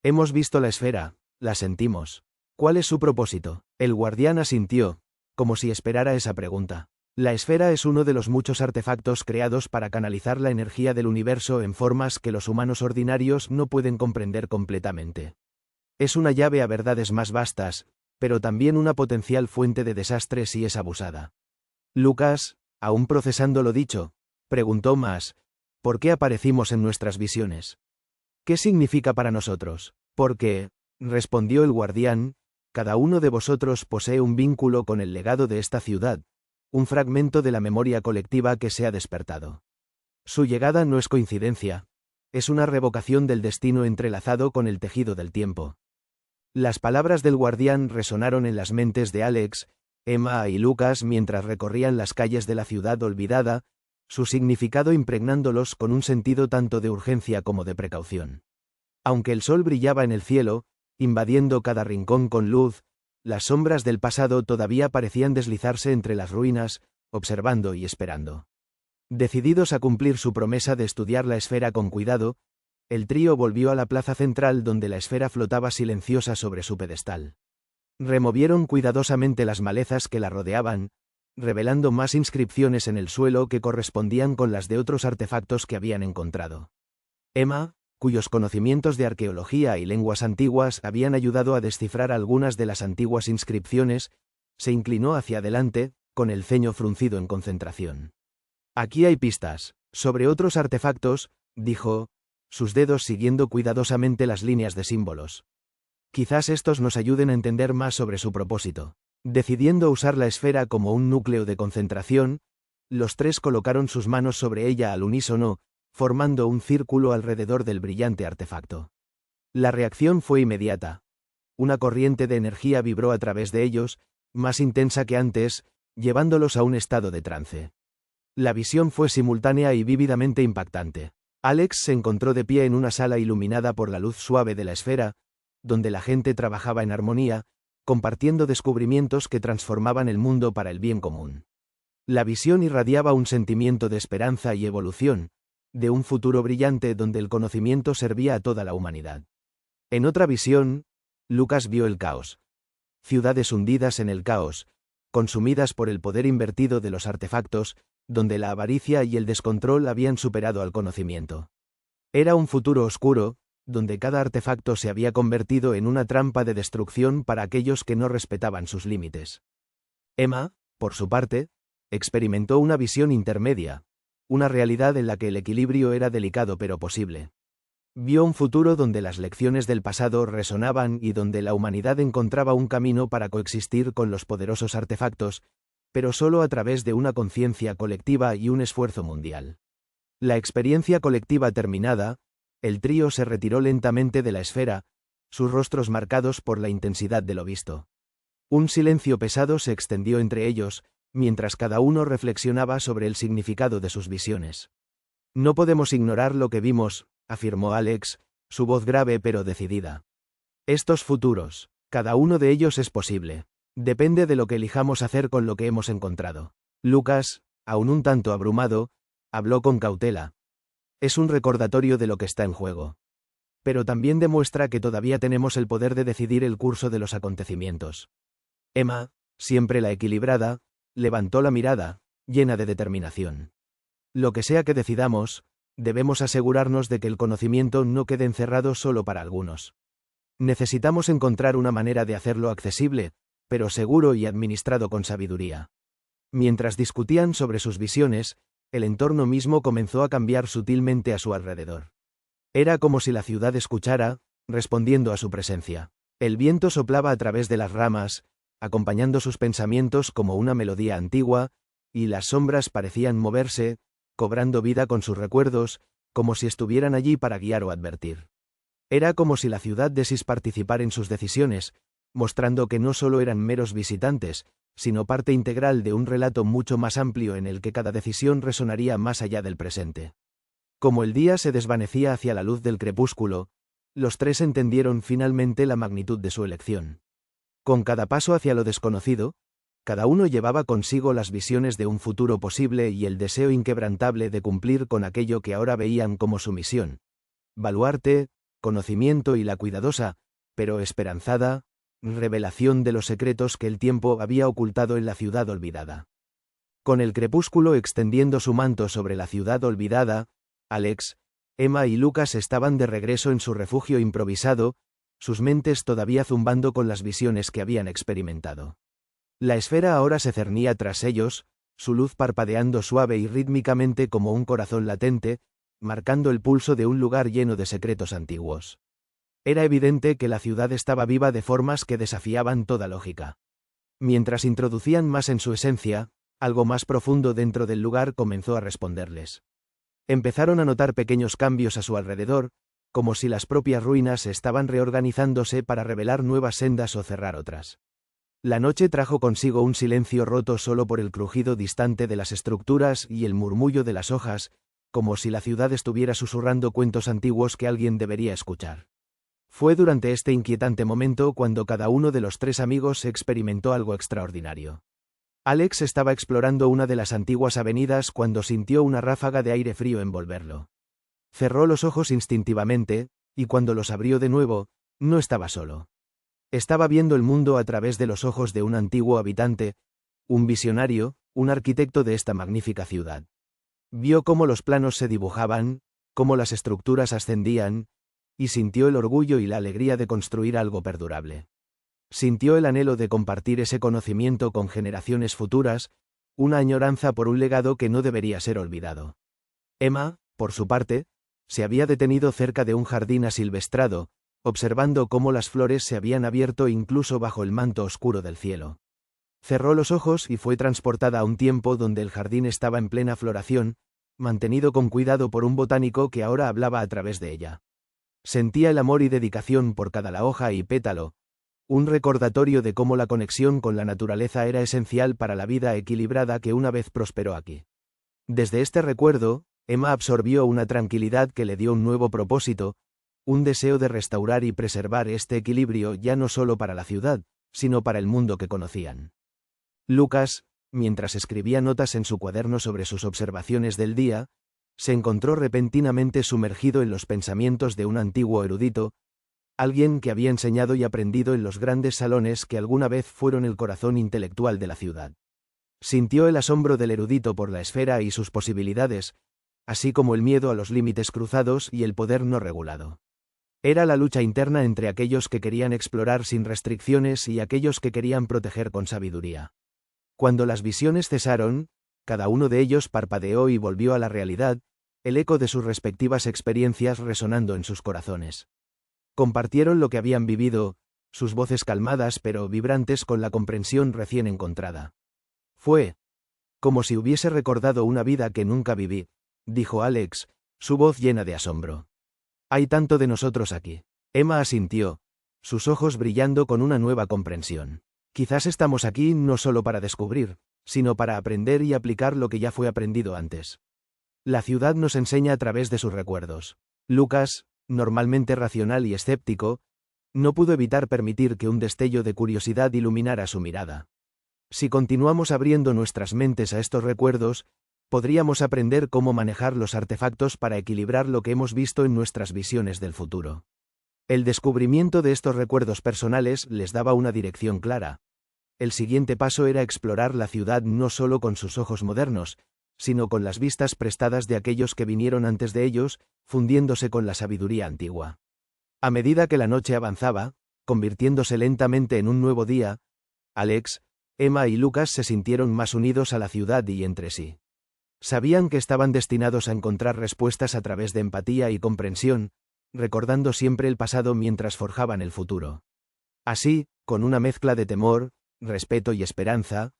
«Hemos visto la esfera, la sentimos. ¿Cuál es su propósito?». El guardián asintió, como si esperara esa pregunta. «La esfera es uno de los muchos artefactos creados para canalizar la energía del universo en formas que los humanos ordinarios no pueden comprender completamente. Es una llave a verdades más vastas, pero también una potencial fuente de desastre si es abusada». Lucas, aún procesando lo dicho, preguntó más: «¿Por qué aparecimos en nuestras visiones? ¿Qué significa para nosotros?». «Porque», respondió el guardián, «cada uno de vosotros posee un vínculo con el legado de esta ciudad, un fragmento de la memoria colectiva que se ha despertado. Su llegada no es coincidencia, es una revocación del destino entrelazado con el tejido del tiempo». Las palabras del guardián resonaron en las mentes de Alex, Emma y Lucas mientras recorrían las calles de la ciudad olvidada, su significado impregnándolos con un sentido tanto de urgencia como de precaución. Aunque el sol brillaba en el cielo, invadiendo cada rincón con luz, las sombras del pasado todavía parecían deslizarse entre las ruinas, observando y esperando. Decididos a cumplir su promesa de estudiar la esfera con cuidado, el trío volvió a la plaza central donde la esfera flotaba silenciosa sobre su pedestal. Removieron cuidadosamente las malezas que la rodeaban, revelando más inscripciones en el suelo que correspondían con las de otros artefactos que habían encontrado. Emma, cuyos conocimientos de arqueología y lenguas antiguas habían ayudado a descifrar algunas de las antiguas inscripciones, se inclinó hacia adelante, con el ceño fruncido en concentración. «Aquí hay pistas sobre otros artefactos», dijo, sus dedos siguiendo cuidadosamente las líneas de símbolos. «Quizás estos nos ayuden a entender más sobre su propósito». Decidiendo usar la esfera como un núcleo de concentración, los tres colocaron sus manos sobre ella al unísono, formando un círculo alrededor del brillante artefacto. La reacción fue inmediata. Una corriente de energía vibró a través de ellos, más intensa que antes, llevándolos a un estado de trance. La visión fue simultánea y vívidamente impactante. Alex se encontró de pie en una sala iluminada por la luz suave de la esfera, donde la gente trabajaba en armonía, compartiendo descubrimientos que transformaban el mundo para el bien común. La visión irradiaba un sentimiento de esperanza y evolución, de un futuro brillante donde el conocimiento servía a toda la humanidad. En otra visión, Lucas vio el caos. Ciudades hundidas en el caos, consumidas por el poder invertido de los artefactos, donde la avaricia y el descontrol habían superado al conocimiento. Era un futuro oscuro, donde cada artefacto se había convertido en una trampa de destrucción para aquellos que no respetaban sus límites. Emma, por su parte, experimentó una visión intermedia, una realidad en la que el equilibrio era delicado pero posible. Vio un futuro donde las lecciones del pasado resonaban y donde la humanidad encontraba un camino para coexistir con los poderosos artefactos, pero solo a través de una conciencia colectiva y un esfuerzo mundial. La experiencia colectiva terminada, el trío se retiró lentamente de la esfera, sus rostros marcados por la intensidad de lo visto. Un silencio pesado se extendió entre ellos, mientras cada uno reflexionaba sobre el significado de sus visiones. No podemos ignorar lo que vimos, afirmó Alex, su voz grave pero decidida. Estos futuros, cada uno de ellos es posible. Depende de lo que elijamos hacer con lo que hemos encontrado. Lucas, aún un tanto abrumado, habló con cautela. Es un recordatorio de lo que está en juego. Pero también demuestra que todavía tenemos el poder de decidir el curso de los acontecimientos. Emma, siempre la equilibrada, levantó la mirada, llena de determinación. Lo que sea que decidamos, debemos asegurarnos de que el conocimiento no quede encerrado solo para algunos. Necesitamos encontrar una manera de hacerlo accesible, pero seguro y administrado con sabiduría. Mientras discutían sobre sus visiones, el entorno mismo comenzó a cambiar sutilmente a su alrededor. Era como si la ciudad escuchara, respondiendo a su presencia. El viento soplaba a través de las ramas, acompañando sus pensamientos como una melodía antigua, y las sombras parecían moverse, cobrando vida con sus recuerdos, como si estuvieran allí para guiar o advertir. Era como si la ciudad desease participar en sus decisiones, mostrando que no solo eran meros visitantes, sino parte integral de un relato mucho más amplio en el que cada decisión resonaría más allá del presente. Como el día se desvanecía hacia la luz del crepúsculo, los tres entendieron finalmente la magnitud de su elección. Con cada paso hacia lo desconocido, cada uno llevaba consigo las visiones de un futuro posible y el deseo inquebrantable de cumplir con aquello que ahora veían como su misión. Baluarte, conocimiento y la cuidadosa, pero esperanzada, revelación de los secretos que el tiempo había ocultado en la ciudad olvidada. Con el crepúsculo extendiendo su manto sobre la ciudad olvidada, Alex, Emma y Lucas estaban de regreso en su refugio improvisado, sus mentes todavía zumbando con las visiones que habían experimentado. La esfera ahora se cernía tras ellos, su luz parpadeando suave y rítmicamente como un corazón latente, marcando el pulso de un lugar lleno de secretos antiguos. Era evidente que la ciudad estaba viva de formas que desafiaban toda lógica. Mientras introducían más en su esencia, algo más profundo dentro del lugar comenzó a responderles. Empezaron a notar pequeños cambios a su alrededor, como si las propias ruinas estaban reorganizándose para revelar nuevas sendas o cerrar otras. La noche trajo consigo un silencio roto solo por el crujido distante de las estructuras y el murmullo de las hojas, como si la ciudad estuviera susurrando cuentos antiguos que alguien debería escuchar. Fue durante este inquietante momento cuando cada uno de los tres amigos experimentó algo extraordinario. Alex estaba explorando una de las antiguas avenidas cuando sintió una ráfaga de aire frío envolverlo. Cerró los ojos instintivamente, y cuando los abrió de nuevo, no estaba solo. Estaba viendo el mundo a través de los ojos de un antiguo habitante, un visionario, un arquitecto de esta magnífica ciudad. Vio cómo los planos se dibujaban, cómo las estructuras ascendían, y sintió el orgullo y la alegría de construir algo perdurable. Sintió el anhelo de compartir ese conocimiento con generaciones futuras, una añoranza por un legado que no debería ser olvidado. Emma, por su parte, se había detenido cerca de un jardín asilvestrado, observando cómo las flores se habían abierto incluso bajo el manto oscuro del cielo. Cerró los ojos y fue transportada a un tiempo donde el jardín estaba en plena floración, mantenido con cuidado por un botánico que ahora hablaba a través de ella. Sentía el amor y dedicación por cada hoja y pétalo, un recordatorio de cómo la conexión con la naturaleza era esencial para la vida equilibrada que una vez prosperó aquí. Desde este recuerdo, Emma absorbió una tranquilidad que le dio un nuevo propósito, un deseo de restaurar y preservar este equilibrio ya no solo para la ciudad, sino para el mundo que conocían. Lucas, mientras escribía notas en su cuaderno sobre sus observaciones del día, se encontró repentinamente sumergido en los pensamientos de un antiguo erudito, alguien que había enseñado y aprendido en los grandes salones que alguna vez fueron el corazón intelectual de la ciudad. Sintió el asombro del erudito por la esfera y sus posibilidades, así como el miedo a los límites cruzados y el poder no regulado. Era la lucha interna entre aquellos que querían explorar sin restricciones y aquellos que querían proteger con sabiduría. Cuando las visiones cesaron, cada uno de ellos parpadeó y volvió a la realidad, el eco de sus respectivas experiencias resonando en sus corazones. Compartieron lo que habían vivido, sus voces calmadas pero vibrantes con la comprensión recién encontrada. Fue como si hubiese recordado una vida que nunca viví, dijo Alex, su voz llena de asombro. Hay tanto de nosotros aquí. Emma asintió, sus ojos brillando con una nueva comprensión. Quizás estamos aquí no solo para descubrir, sino para aprender y aplicar lo que ya fue aprendido antes. La ciudad nos enseña a través de sus recuerdos. Lucas, normalmente racional y escéptico, no pudo evitar permitir que un destello de curiosidad iluminara su mirada. Si continuamos abriendo nuestras mentes a estos recuerdos, podríamos aprender cómo manejar los artefactos para equilibrar lo que hemos visto en nuestras visiones del futuro. El descubrimiento de estos recuerdos personales les daba una dirección clara. El siguiente paso era explorar la ciudad no solo con sus ojos modernos, sino con las vistas prestadas de aquellos que vinieron antes de ellos, fundiéndose con la sabiduría antigua. A medida que la noche avanzaba, convirtiéndose lentamente en un nuevo día, Alex, Emma y Lucas se sintieron más unidos a la ciudad y entre sí. Sabían que estaban destinados a encontrar respuestas a través de empatía y comprensión, recordando siempre el pasado mientras forjaban el futuro. Así, con una mezcla de temor, respeto y esperanza,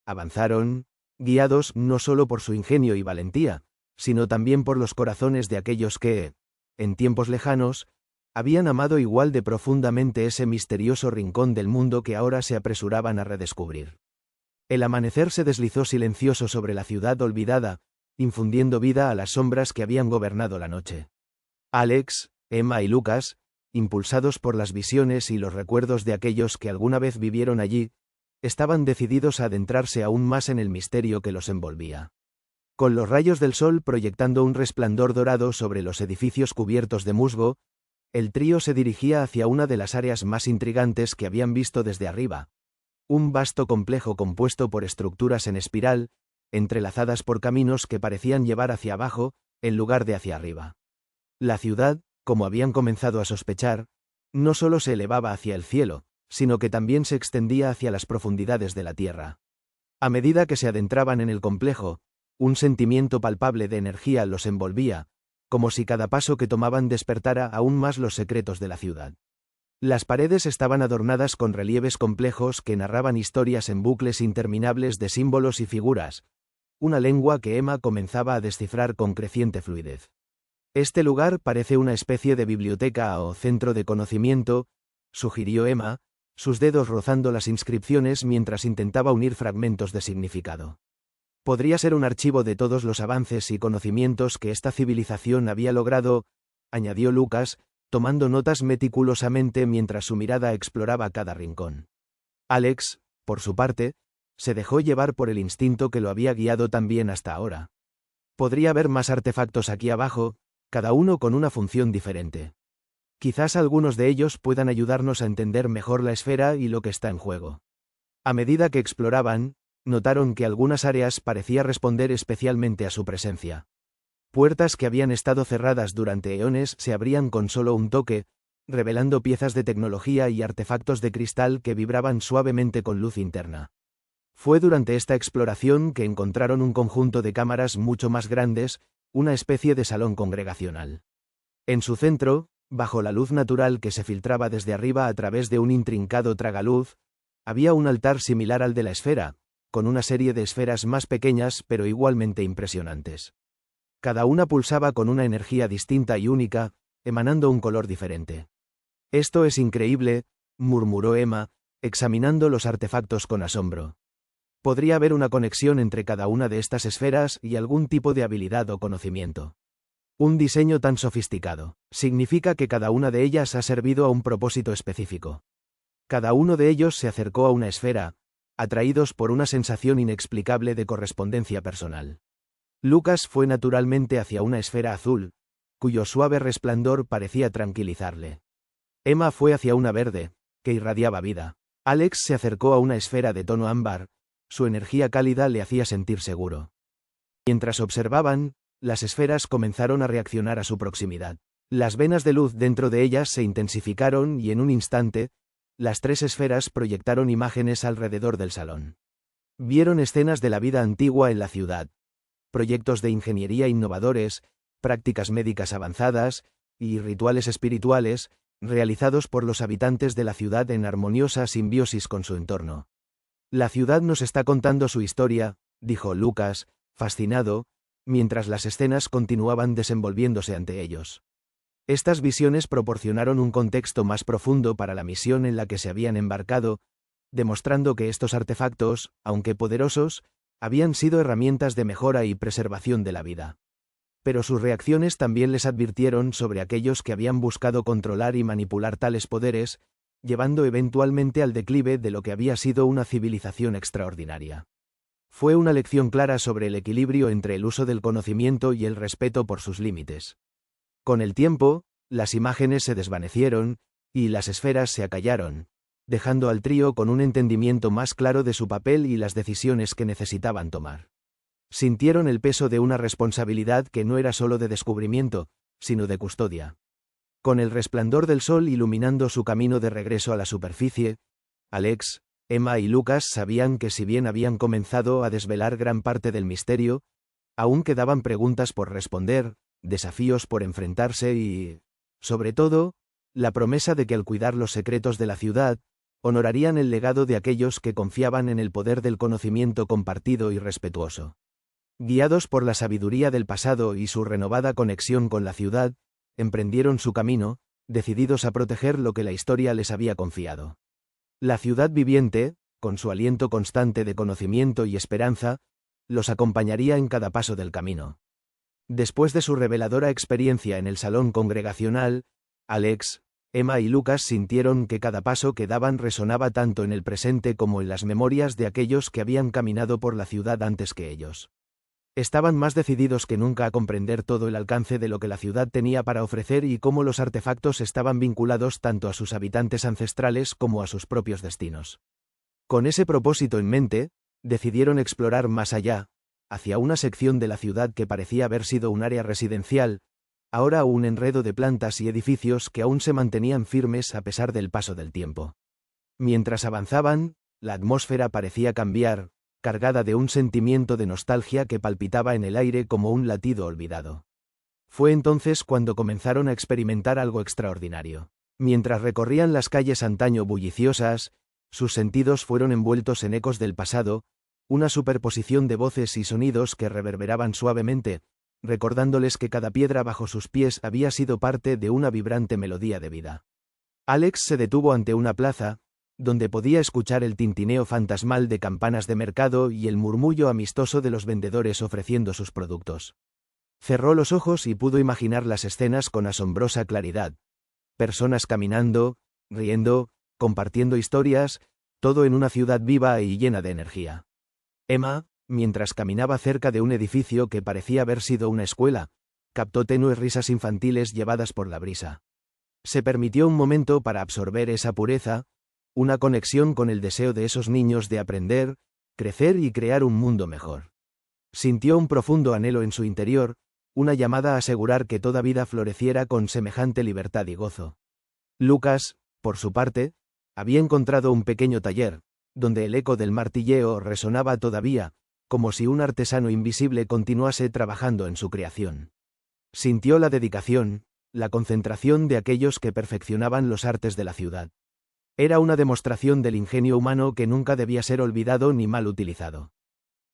avanzaron, guiados no solo por su ingenio y valentía, sino también por los corazones de aquellos que, en tiempos lejanos, habían amado igual de profundamente ese misterioso rincón del mundo que ahora se apresuraban a redescubrir. El amanecer se deslizó silencioso sobre la ciudad olvidada, infundiendo vida a las sombras que habían gobernado la noche. Alex, Emma y Lucas, impulsados por las visiones y los recuerdos de aquellos que alguna vez vivieron allí, estaban decididos a adentrarse aún más en el misterio que los envolvía. Con los rayos del sol proyectando un resplandor dorado sobre los edificios cubiertos de musgo, el trío se dirigía hacia una de las áreas más intrigantes que habían visto desde arriba. Un vasto complejo compuesto por estructuras en espiral, entrelazadas por caminos que parecían llevar hacia abajo, en lugar de hacia arriba. La ciudad, como habían comenzado a sospechar, no solo se elevaba hacia el cielo, sino que también se extendía hacia las profundidades de la tierra. A medida que se adentraban en el complejo, un sentimiento palpable de energía los envolvía, como si cada paso que tomaban despertara aún más los secretos de la ciudad. Las paredes estaban adornadas con relieves complejos que narraban historias en bucles interminables de símbolos y figuras, una lengua que Emma comenzaba a descifrar con creciente fluidez. Este lugar parece una especie de biblioteca o centro de conocimiento, sugirió Emma, sus dedos rozando las inscripciones mientras intentaba unir fragmentos de significado. Podría ser un archivo de todos los avances y conocimientos que esta civilización había logrado, añadió Lucas, tomando notas meticulosamente mientras su mirada exploraba cada rincón. Alex, por su parte, se dejó llevar por el instinto que lo había guiado tan bien hasta ahora. Podría haber más artefactos aquí abajo, cada uno con una función diferente. Quizás algunos de ellos puedan ayudarnos a entender mejor la esfera y lo que está en juego. A medida que exploraban, notaron que algunas áreas parecían responder especialmente a su presencia. Puertas que habían estado cerradas durante eones se abrían con solo un toque, revelando piezas de tecnología y artefactos de cristal que vibraban suavemente con luz interna. Fue durante esta exploración que encontraron un conjunto de cámaras mucho más grandes, una especie de salón congregacional. En su centro, bajo la luz natural que se filtraba desde arriba a través de un intrincado tragaluz, había un altar similar al de la esfera, con una serie de esferas más pequeñas pero igualmente impresionantes. Cada una pulsaba con una energía distinta y única, emanando un color diferente. «Esto es increíble», murmuró Emma, examinando los artefactos con asombro. Podría haber una conexión entre cada una de estas esferas y algún tipo de habilidad o conocimiento. Un diseño tan sofisticado significa que cada una de ellas ha servido a un propósito específico. Cada uno de ellos se acercó a una esfera, atraídos por una sensación inexplicable de correspondencia personal. Lucas fue naturalmente hacia una esfera azul, cuyo suave resplandor parecía tranquilizarle. Emma fue hacia una verde, que irradiaba vida. Alex se acercó a una esfera de tono ámbar, su energía cálida le hacía sentir seguro. Mientras observaban, las esferas comenzaron a reaccionar a su proximidad. Las venas de luz dentro de ellas se intensificaron y en un instante, las 3 esferas proyectaron imágenes alrededor del salón. Vieron escenas de la vida antigua en la ciudad, proyectos de ingeniería innovadores, prácticas médicas avanzadas, y rituales espirituales, realizados por los habitantes de la ciudad en armoniosa simbiosis con su entorno. La ciudad nos está contando su historia, dijo Lucas, fascinado, mientras las escenas continuaban desenvolviéndose ante ellos. Estas visiones proporcionaron un contexto más profundo para la misión en la que se habían embarcado, demostrando que estos artefactos, aunque poderosos, habían sido herramientas de mejora y preservación de la vida. Pero sus reacciones también les advirtieron sobre aquellos que habían buscado controlar y manipular tales poderes, llevando eventualmente al declive de lo que había sido una civilización extraordinaria. Fue una lección clara sobre el equilibrio entre el uso del conocimiento y el respeto por sus límites. Con el tiempo, las imágenes se desvanecieron, y las esferas se acallaron, dejando al trío con un entendimiento más claro de su papel y las decisiones que necesitaban tomar. Sintieron el peso de una responsabilidad que no era solo de descubrimiento, sino de custodia. Con el resplandor del sol iluminando su camino de regreso a la superficie, Alex, Emma y Lucas sabían que si bien habían comenzado a desvelar gran parte del misterio, aún quedaban preguntas por responder, desafíos por enfrentarse y, sobre todo, la promesa de que al cuidar los secretos de la ciudad, honorarían el legado de aquellos que confiaban en el poder del conocimiento compartido y respetuoso. Guiados por la sabiduría del pasado y su renovada conexión con la ciudad, emprendieron su camino, decididos a proteger lo que la historia les había confiado. La ciudad viviente, con su aliento constante de conocimiento y esperanza, los acompañaría en cada paso del camino. Después de su reveladora experiencia en el salón congregacional, Alex, Emma y Lucas sintieron que cada paso que daban resonaba tanto en el presente como en las memorias de aquellos que habían caminado por la ciudad antes que ellos. Estaban más decididos que nunca a comprender todo el alcance de lo que la ciudad tenía para ofrecer y cómo los artefactos estaban vinculados tanto a sus habitantes ancestrales como a sus propios destinos. Con ese propósito en mente, decidieron explorar más allá, hacia una sección de la ciudad que parecía haber sido un área residencial, ahora un enredo de plantas y edificios que aún se mantenían firmes a pesar del paso del tiempo. Mientras avanzaban, la atmósfera parecía cambiar, cargada de un sentimiento de nostalgia que palpitaba en el aire como un latido olvidado. Fue entonces cuando comenzaron a experimentar algo extraordinario. Mientras recorrían las calles antaño bulliciosas, sus sentidos fueron envueltos en ecos del pasado, una superposición de voces y sonidos que reverberaban suavemente, recordándoles que cada piedra bajo sus pies había sido parte de una vibrante melodía de vida. Alex se detuvo ante una plaza, donde podía escuchar el tintineo fantasmal de campanas de mercado y el murmullo amistoso de los vendedores ofreciendo sus productos. Cerró los ojos y pudo imaginar las escenas con asombrosa claridad. Personas caminando, riendo, compartiendo historias, todo en una ciudad viva y llena de energía. Emma, mientras caminaba cerca de un edificio que parecía haber sido una escuela, captó tenues risas infantiles llevadas por la brisa. Se permitió un momento para absorber esa pureza, una conexión con el deseo de esos niños de aprender, crecer y crear un mundo mejor. Sintió un profundo anhelo en su interior, una llamada a asegurar que toda vida floreciera con semejante libertad y gozo. Lucas, por su parte, había encontrado un pequeño taller, donde el eco del martilleo resonaba todavía, como si un artesano invisible continuase trabajando en su creación. Sintió la dedicación, la concentración de aquellos que perfeccionaban los artes de la ciudad. Era una demostración del ingenio humano que nunca debía ser olvidado ni mal utilizado.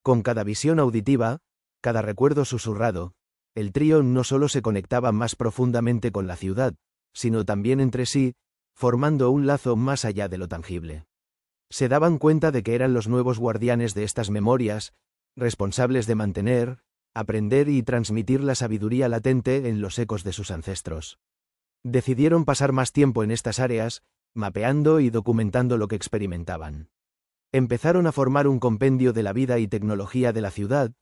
Con cada visión auditiva, cada recuerdo susurrado, el trío no solo se conectaba más profundamente con la ciudad, sino también entre sí, formando un lazo más allá de lo tangible. Se daban cuenta de que eran los nuevos guardianes de estas memorias, responsables de mantener, aprender y transmitir la sabiduría latente en los ecos de sus ancestros. Decidieron pasar más tiempo en estas áreas, mapeando y documentando lo que experimentaban. Empezaron a formar un compendio de la vida y tecnología de la ciudad,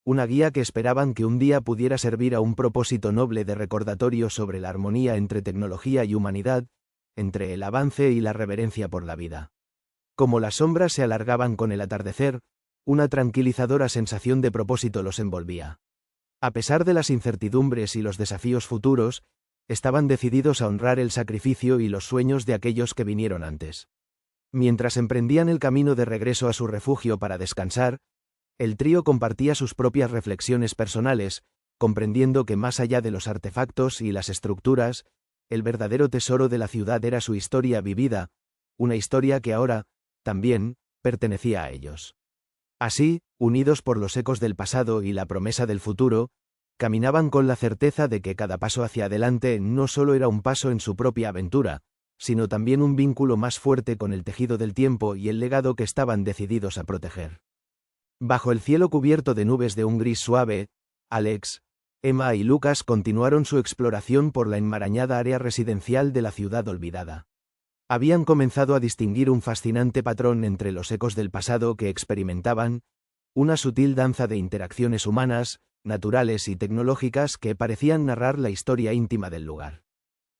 una guía que esperaban que un día pudiera servir a un propósito noble de recordatorio sobre la armonía entre tecnología y humanidad, entre el avance y la reverencia por la vida. Como las sombras se alargaban con el atardecer, una tranquilizadora sensación de propósito los envolvía. A pesar de las incertidumbres y los desafíos futuros, estaban decididos a honrar el sacrificio y los sueños de aquellos que vinieron antes. Mientras emprendían el camino de regreso a su refugio para descansar, el trío compartía sus propias reflexiones personales, comprendiendo que más allá de los artefactos y las estructuras, el verdadero tesoro de la ciudad era su historia vivida, una historia que ahora, también, pertenecía a ellos. Así, unidos por los ecos del pasado y la promesa del futuro, caminaban con la certeza de que cada paso hacia adelante no solo era un paso en su propia aventura, sino también un vínculo más fuerte con el tejido del tiempo y el legado que estaban decididos a proteger. Bajo el cielo cubierto de nubes de un gris suave, Alex, Emma y Lucas continuaron su exploración por la enmarañada área residencial de la ciudad olvidada. Habían comenzado a distinguir un fascinante patrón entre los ecos del pasado que experimentaban, una sutil danza de interacciones humanas, naturales y tecnológicas que parecían narrar la historia íntima del lugar.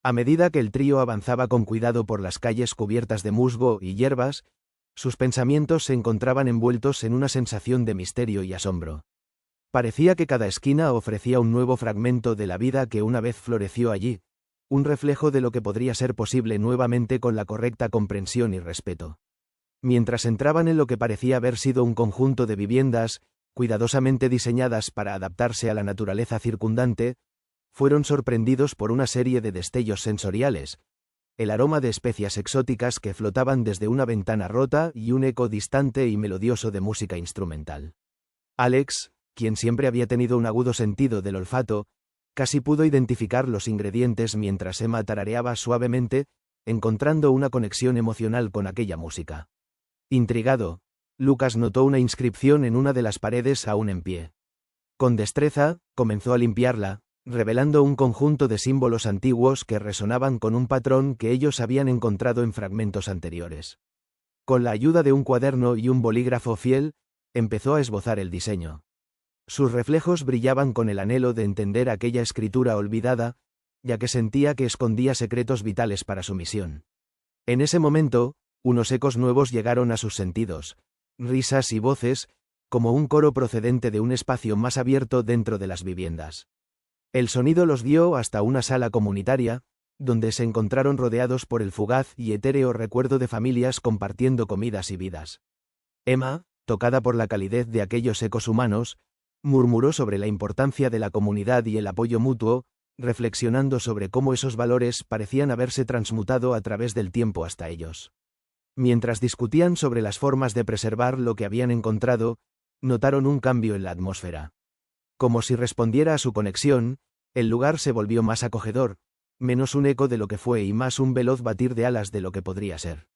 A medida que el trío avanzaba con cuidado por las calles cubiertas de musgo y hierbas, sus pensamientos se encontraban envueltos en una sensación de misterio y asombro. Parecía que cada esquina ofrecía un nuevo fragmento de la vida que una vez floreció allí, un reflejo de lo que podría ser posible nuevamente con la correcta comprensión y respeto. Mientras entraban en lo que parecía haber sido un conjunto de viviendas, cuidadosamente diseñadas para adaptarse a la naturaleza circundante, fueron sorprendidos por una serie de destellos sensoriales, el aroma de especias exóticas que flotaban desde una ventana rota y un eco distante y melodioso de música instrumental. Alex, quien siempre había tenido un agudo sentido del olfato, casi pudo identificar los ingredientes mientras Emma tarareaba suavemente, encontrando una conexión emocional con aquella música. Intrigado, Lucas notó una inscripción en una de las paredes aún en pie. Con destreza, comenzó a limpiarla, revelando un conjunto de símbolos antiguos que resonaban con un patrón que ellos habían encontrado en fragmentos anteriores. Con la ayuda de un cuaderno y un bolígrafo fiel, empezó a esbozar el diseño. Sus reflejos brillaban con el anhelo de entender aquella escritura olvidada, ya que sentía que escondía secretos vitales para su misión. En ese momento, unos ecos nuevos llegaron a sus sentidos, risas y voces, como un coro procedente de un espacio más abierto dentro de las viviendas. El sonido los guió hasta una sala comunitaria, donde se encontraron rodeados por el fugaz y etéreo recuerdo de familias compartiendo comidas y vidas. Emma, tocada por la calidez de aquellos ecos humanos, murmuró sobre la importancia de la comunidad y el apoyo mutuo, reflexionando sobre cómo esos valores parecían haberse transmutado a través del tiempo hasta ellos. Mientras discutían sobre las formas de preservar lo que habían encontrado, notaron un cambio en la atmósfera. Como si respondiera a su conexión, el lugar se volvió más acogedor, menos un eco de lo que fue y más un veloz batir de alas de lo que podría ser.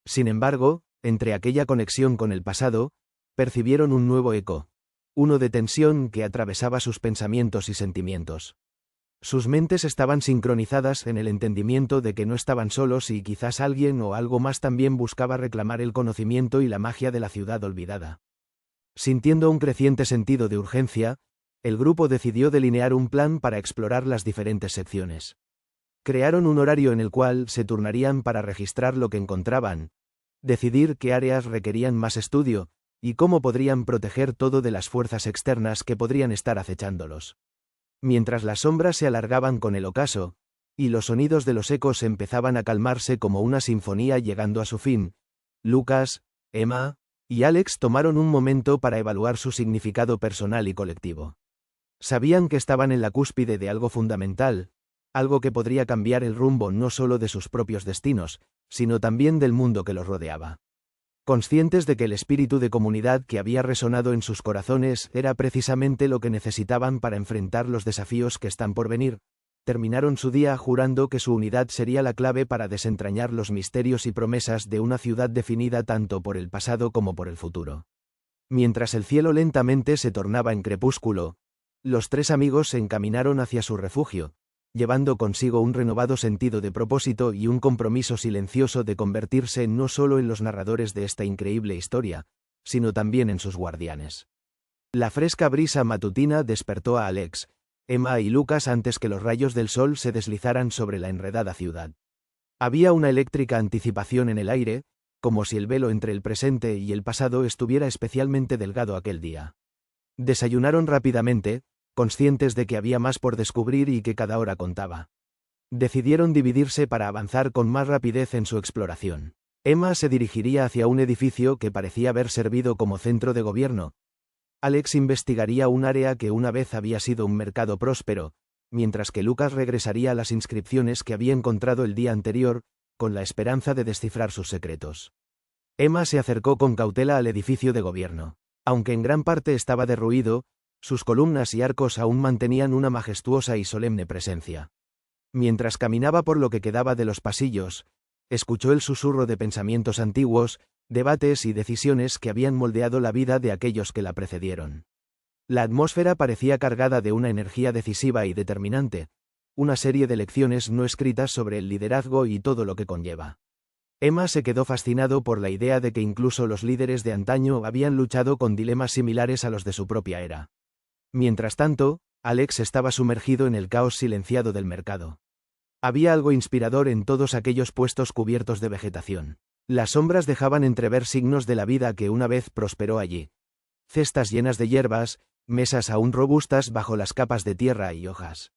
Sin embargo, entre aquella conexión con el pasado, percibieron un nuevo eco, uno de tensión que atravesaba sus pensamientos y sentimientos. Sus mentes estaban sincronizadas en el entendimiento de que no estaban solos y quizás alguien o algo más también buscaba reclamar el conocimiento y la magia de la ciudad olvidada. Sintiendo un creciente sentido de urgencia, el grupo decidió delinear un plan para explorar las diferentes secciones. Crearon un horario en el cual se turnarían para registrar lo que encontraban, decidir qué áreas requerían más estudio, y cómo podrían proteger todo de las fuerzas externas que podrían estar acechándolos. Mientras las sombras se alargaban con el ocaso, y los sonidos de los ecos empezaban a calmarse como una sinfonía llegando a su fin, Lucas, Emma y Alex tomaron un momento para evaluar su significado personal y colectivo. Sabían que estaban en la cúspide de algo fundamental, algo que podría cambiar el rumbo no solo de sus propios destinos, sino también del mundo que los rodeaba. Conscientes de que el espíritu de comunidad que había resonado en sus corazones era precisamente lo que necesitaban para enfrentar los desafíos que están por venir, terminaron su día jurando que su unidad sería la clave para desentrañar los misterios y promesas de una ciudad definida tanto por el pasado como por el futuro. Mientras el cielo lentamente se tornaba en crepúsculo, los tres amigos se encaminaron hacia su refugio, llevando consigo un renovado sentido de propósito y un compromiso silencioso de convertirse no solo en los narradores de esta increíble historia, sino también en sus guardianes. La fresca brisa matutina despertó a Alex, Emma y Lucas antes que los rayos del sol se deslizaran sobre la enredada ciudad. Había una eléctrica anticipación en el aire, como si el velo entre el presente y el pasado estuviera especialmente delgado aquel día. Desayunaron rápidamente, conscientes de que había más por descubrir y que cada hora contaba. Decidieron dividirse para avanzar con más rapidez en su exploración. Emma se dirigiría hacia un edificio que parecía haber servido como centro de gobierno. Alex investigaría un área que una vez había sido un mercado próspero, mientras que Lucas regresaría a las inscripciones que había encontrado el día anterior, con la esperanza de descifrar sus secretos. Emma se acercó con cautela al edificio de gobierno. Aunque en gran parte estaba derruido, sus columnas y arcos aún mantenían una majestuosa y solemne presencia. Mientras caminaba por lo que quedaba de los pasillos, escuchó el susurro de pensamientos antiguos, debates y decisiones que habían moldeado la vida de aquellos que la precedieron. La atmósfera parecía cargada de una energía decisiva y determinante, una serie de lecciones no escritas sobre el liderazgo y todo lo que conlleva. Emma se quedó fascinado por la idea de que incluso los líderes de antaño habían luchado con dilemas similares a los de su propia era. Mientras tanto, Alex estaba sumergido en el caos silenciado del mercado. Había algo inspirador en todos aquellos puestos cubiertos de vegetación. Las sombras dejaban entrever signos de la vida que una vez prosperó allí. Cestas llenas de hierbas, mesas aún robustas bajo las capas de tierra y hojas.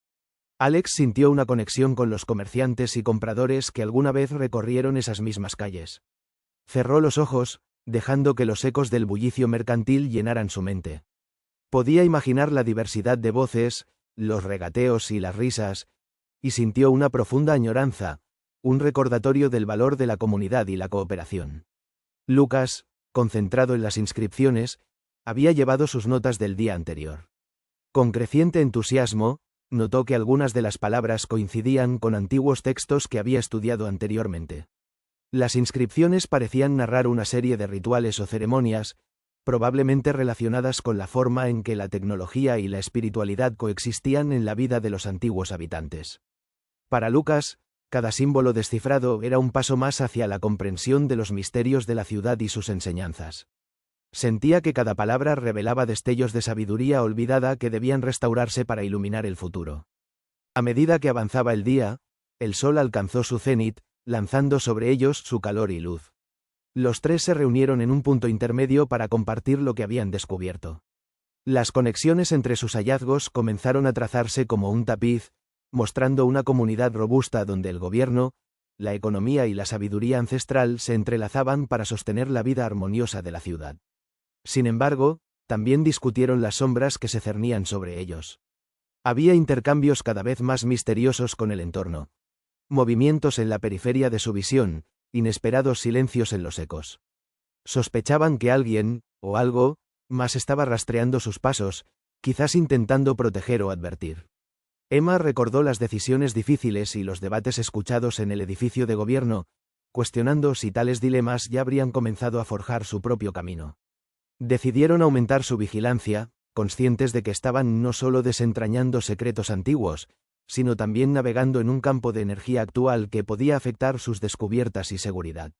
Alex sintió una conexión con los comerciantes y compradores que alguna vez recorrieron esas mismas calles. Cerró los ojos, dejando que los ecos del bullicio mercantil llenaran su mente. Podía imaginar la diversidad de voces, los regateos y las risas, y sintió una profunda añoranza, un recordatorio del valor de la comunidad y la cooperación. Lucas, concentrado en las inscripciones, había llevado sus notas del día anterior. Con creciente entusiasmo, notó que algunas de las palabras coincidían con antiguos textos que había estudiado anteriormente. Las inscripciones parecían narrar una serie de rituales o ceremonias, probablemente relacionadas con la forma en que la tecnología y la espiritualidad coexistían en la vida de los antiguos habitantes. Para Lucas, cada símbolo descifrado era un paso más hacia la comprensión de los misterios de la ciudad y sus enseñanzas. Sentía que cada palabra revelaba destellos de sabiduría olvidada que debían restaurarse para iluminar el futuro. A medida que avanzaba el día, el sol alcanzó su cenit, lanzando sobre ellos su calor y luz. Los tres se reunieron en un punto intermedio para compartir lo que habían descubierto. Las conexiones entre sus hallazgos comenzaron a trazarse como un tapiz, mostrando una comunidad robusta donde el gobierno, la economía y la sabiduría ancestral se entrelazaban para sostener la vida armoniosa de la ciudad. Sin embargo, también discutieron las sombras que se cernían sobre ellos. Había intercambios cada vez más misteriosos con el entorno. Movimientos en la periferia de su visión, inesperados silencios en los ecos. Sospechaban que alguien, o algo, más estaba rastreando sus pasos, quizás intentando proteger o advertir. Emma recordó las decisiones difíciles y los debates escuchados en el edificio de gobierno, cuestionando si tales dilemas ya habrían comenzado a forjar su propio camino. Decidieron aumentar su vigilancia, conscientes de que estaban no solo desentrañando secretos antiguos, sino también navegando en un campo de energía actual que podía afectar sus descubiertas y seguridad.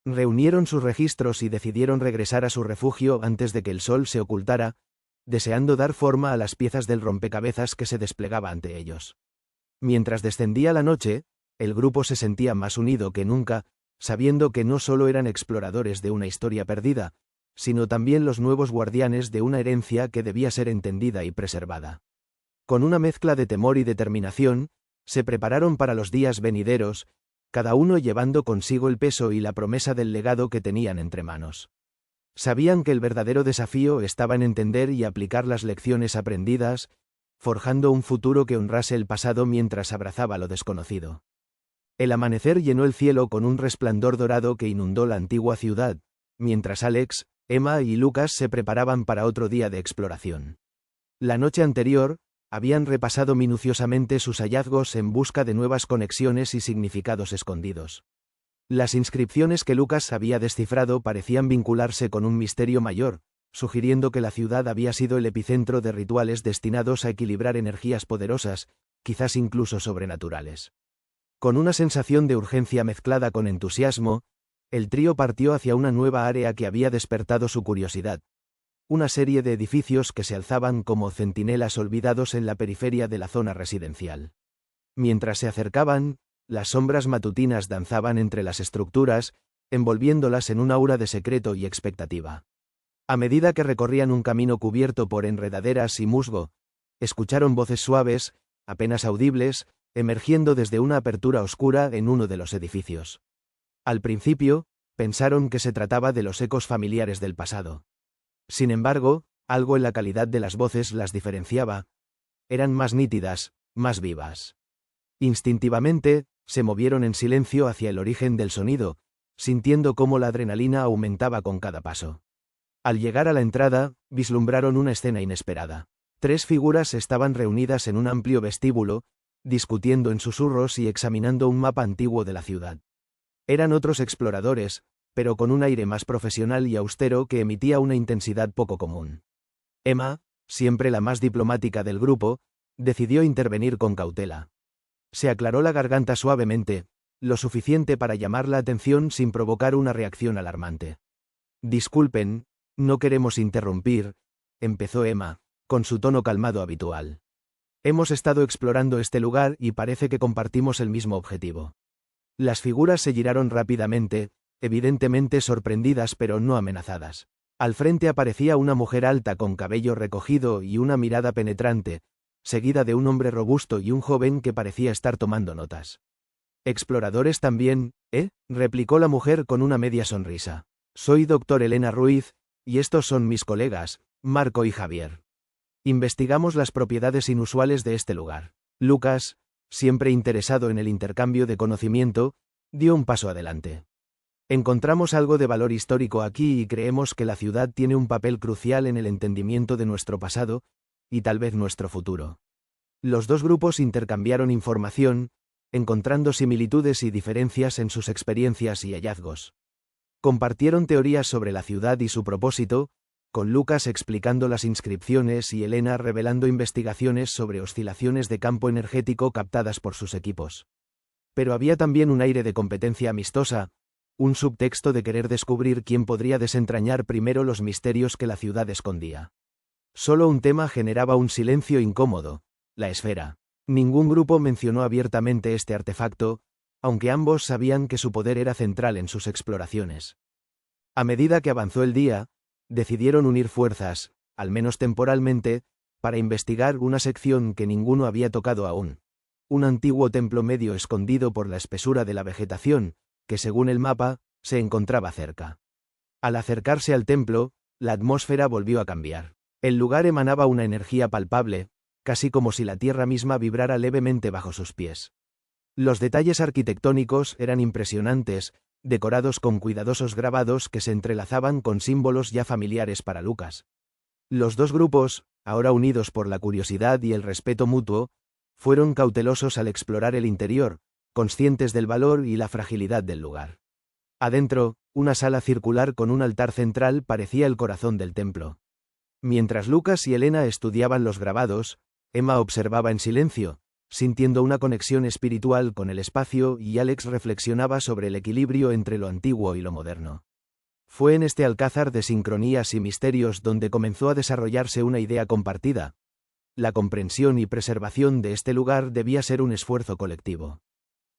Reunieron sus registros y decidieron regresar a su refugio antes de que el sol se ocultara, deseando dar forma a las piezas del rompecabezas que se desplegaba ante ellos. Mientras descendía la noche, el grupo se sentía más unido que nunca, sabiendo que no solo eran exploradores de una historia perdida, sino también los nuevos guardianes de una herencia que debía ser entendida y preservada. Con una mezcla de temor y determinación, se prepararon para los días venideros, cada uno llevando consigo el peso y la promesa del legado que tenían entre manos. Sabían que el verdadero desafío estaba en entender y aplicar las lecciones aprendidas, forjando un futuro que honrase el pasado mientras abrazaba lo desconocido. El amanecer llenó el cielo con un resplandor dorado que inundó la antigua ciudad, mientras Alex, Emma y Lucas se preparaban para otro día de exploración. La noche anterior, habían repasado minuciosamente sus hallazgos en busca de nuevas conexiones y significados escondidos. Las inscripciones que Lucas había descifrado parecían vincularse con un misterio mayor, sugiriendo que la ciudad había sido el epicentro de rituales destinados a equilibrar energías poderosas, quizás incluso sobrenaturales. Con una sensación de urgencia mezclada con entusiasmo, el trío partió hacia una nueva área que había despertado su curiosidad. Una serie de edificios que se alzaban como centinelas olvidados en la periferia de la zona residencial. Mientras se acercaban, las sombras matutinas danzaban entre las estructuras, envolviéndolas en un aura de secreto y expectativa. A medida que recorrían un camino cubierto por enredaderas y musgo, escucharon voces suaves, apenas audibles, emergiendo desde una apertura oscura en uno de los edificios. Al principio, pensaron que se trataba de los ecos familiares del pasado. Sin embargo, algo en la calidad de las voces las diferenciaba. Eran más nítidas, más vivas. Instintivamente, se movieron en silencio hacia el origen del sonido, sintiendo cómo la adrenalina aumentaba con cada paso. Al llegar a la entrada, vislumbraron una escena inesperada. 3 figuras estaban reunidas en un amplio vestíbulo, discutiendo en susurros y examinando un mapa antiguo de la ciudad. Eran otros exploradores, pero con un aire más profesional y austero que emitía una intensidad poco común. Emma, siempre la más diplomática del grupo, decidió intervenir con cautela. Se aclaró la garganta suavemente, lo suficiente para llamar la atención sin provocar una reacción alarmante. «Disculpen, no queremos interrumpir», empezó Emma, con su tono calmado habitual. «Hemos estado explorando este lugar y parece que compartimos el mismo objetivo». Las figuras se giraron rápidamente, evidentemente sorprendidas pero no amenazadas. Al frente aparecía una mujer alta con cabello recogido y una mirada penetrante, seguida de un hombre robusto y un joven que parecía estar tomando notas. «¿Exploradores también, replicó la mujer con una media sonrisa. «Soy Dr. Elena Ruiz, y estos son mis colegas, Marco y Javier. Investigamos las propiedades inusuales de este lugar». Lucas, siempre interesado en el intercambio de conocimiento, dio un paso adelante. «Encontramos algo de valor histórico aquí y creemos que la ciudad tiene un papel crucial en el entendimiento de nuestro pasado, y tal vez nuestro futuro». Los dos grupos intercambiaron información, encontrando similitudes y diferencias en sus experiencias y hallazgos. Compartieron teorías sobre la ciudad y su propósito, con Lucas explicando las inscripciones y Elena revelando investigaciones sobre oscilaciones de campo energético captadas por sus equipos. Pero había también un aire de competencia amistosa, un subtexto de querer descubrir quién podría desentrañar primero los misterios que la ciudad escondía. Solo un tema generaba un silencio incómodo: la esfera. Ningún grupo mencionó abiertamente este artefacto, aunque ambos sabían que su poder era central en sus exploraciones. A medida que avanzó el día, decidieron unir fuerzas, al menos temporalmente, para investigar una sección que ninguno había tocado aún. Un antiguo templo medio escondido por la espesura de la vegetación, que según el mapa, se encontraba cerca. Al acercarse al templo, la atmósfera volvió a cambiar. El lugar emanaba una energía palpable, casi como si la tierra misma vibrara levemente bajo sus pies. Los detalles arquitectónicos eran impresionantes, decorados con cuidadosos grabados que se entrelazaban con símbolos ya familiares para Lucas. Los dos grupos, ahora unidos por la curiosidad y el respeto mutuo, fueron cautelosos al explorar el interior, conscientes del valor y la fragilidad del lugar. Adentro, una sala circular con un altar central parecía el corazón del templo. Mientras Lucas y Elena estudiaban los grabados, Emma observaba en silencio, sintiendo una conexión espiritual con el espacio, y Alex reflexionaba sobre el equilibrio entre lo antiguo y lo moderno. Fue en este alcázar de sincronías y misterios donde comenzó a desarrollarse una idea compartida. La comprensión y preservación de este lugar debía ser un esfuerzo colectivo.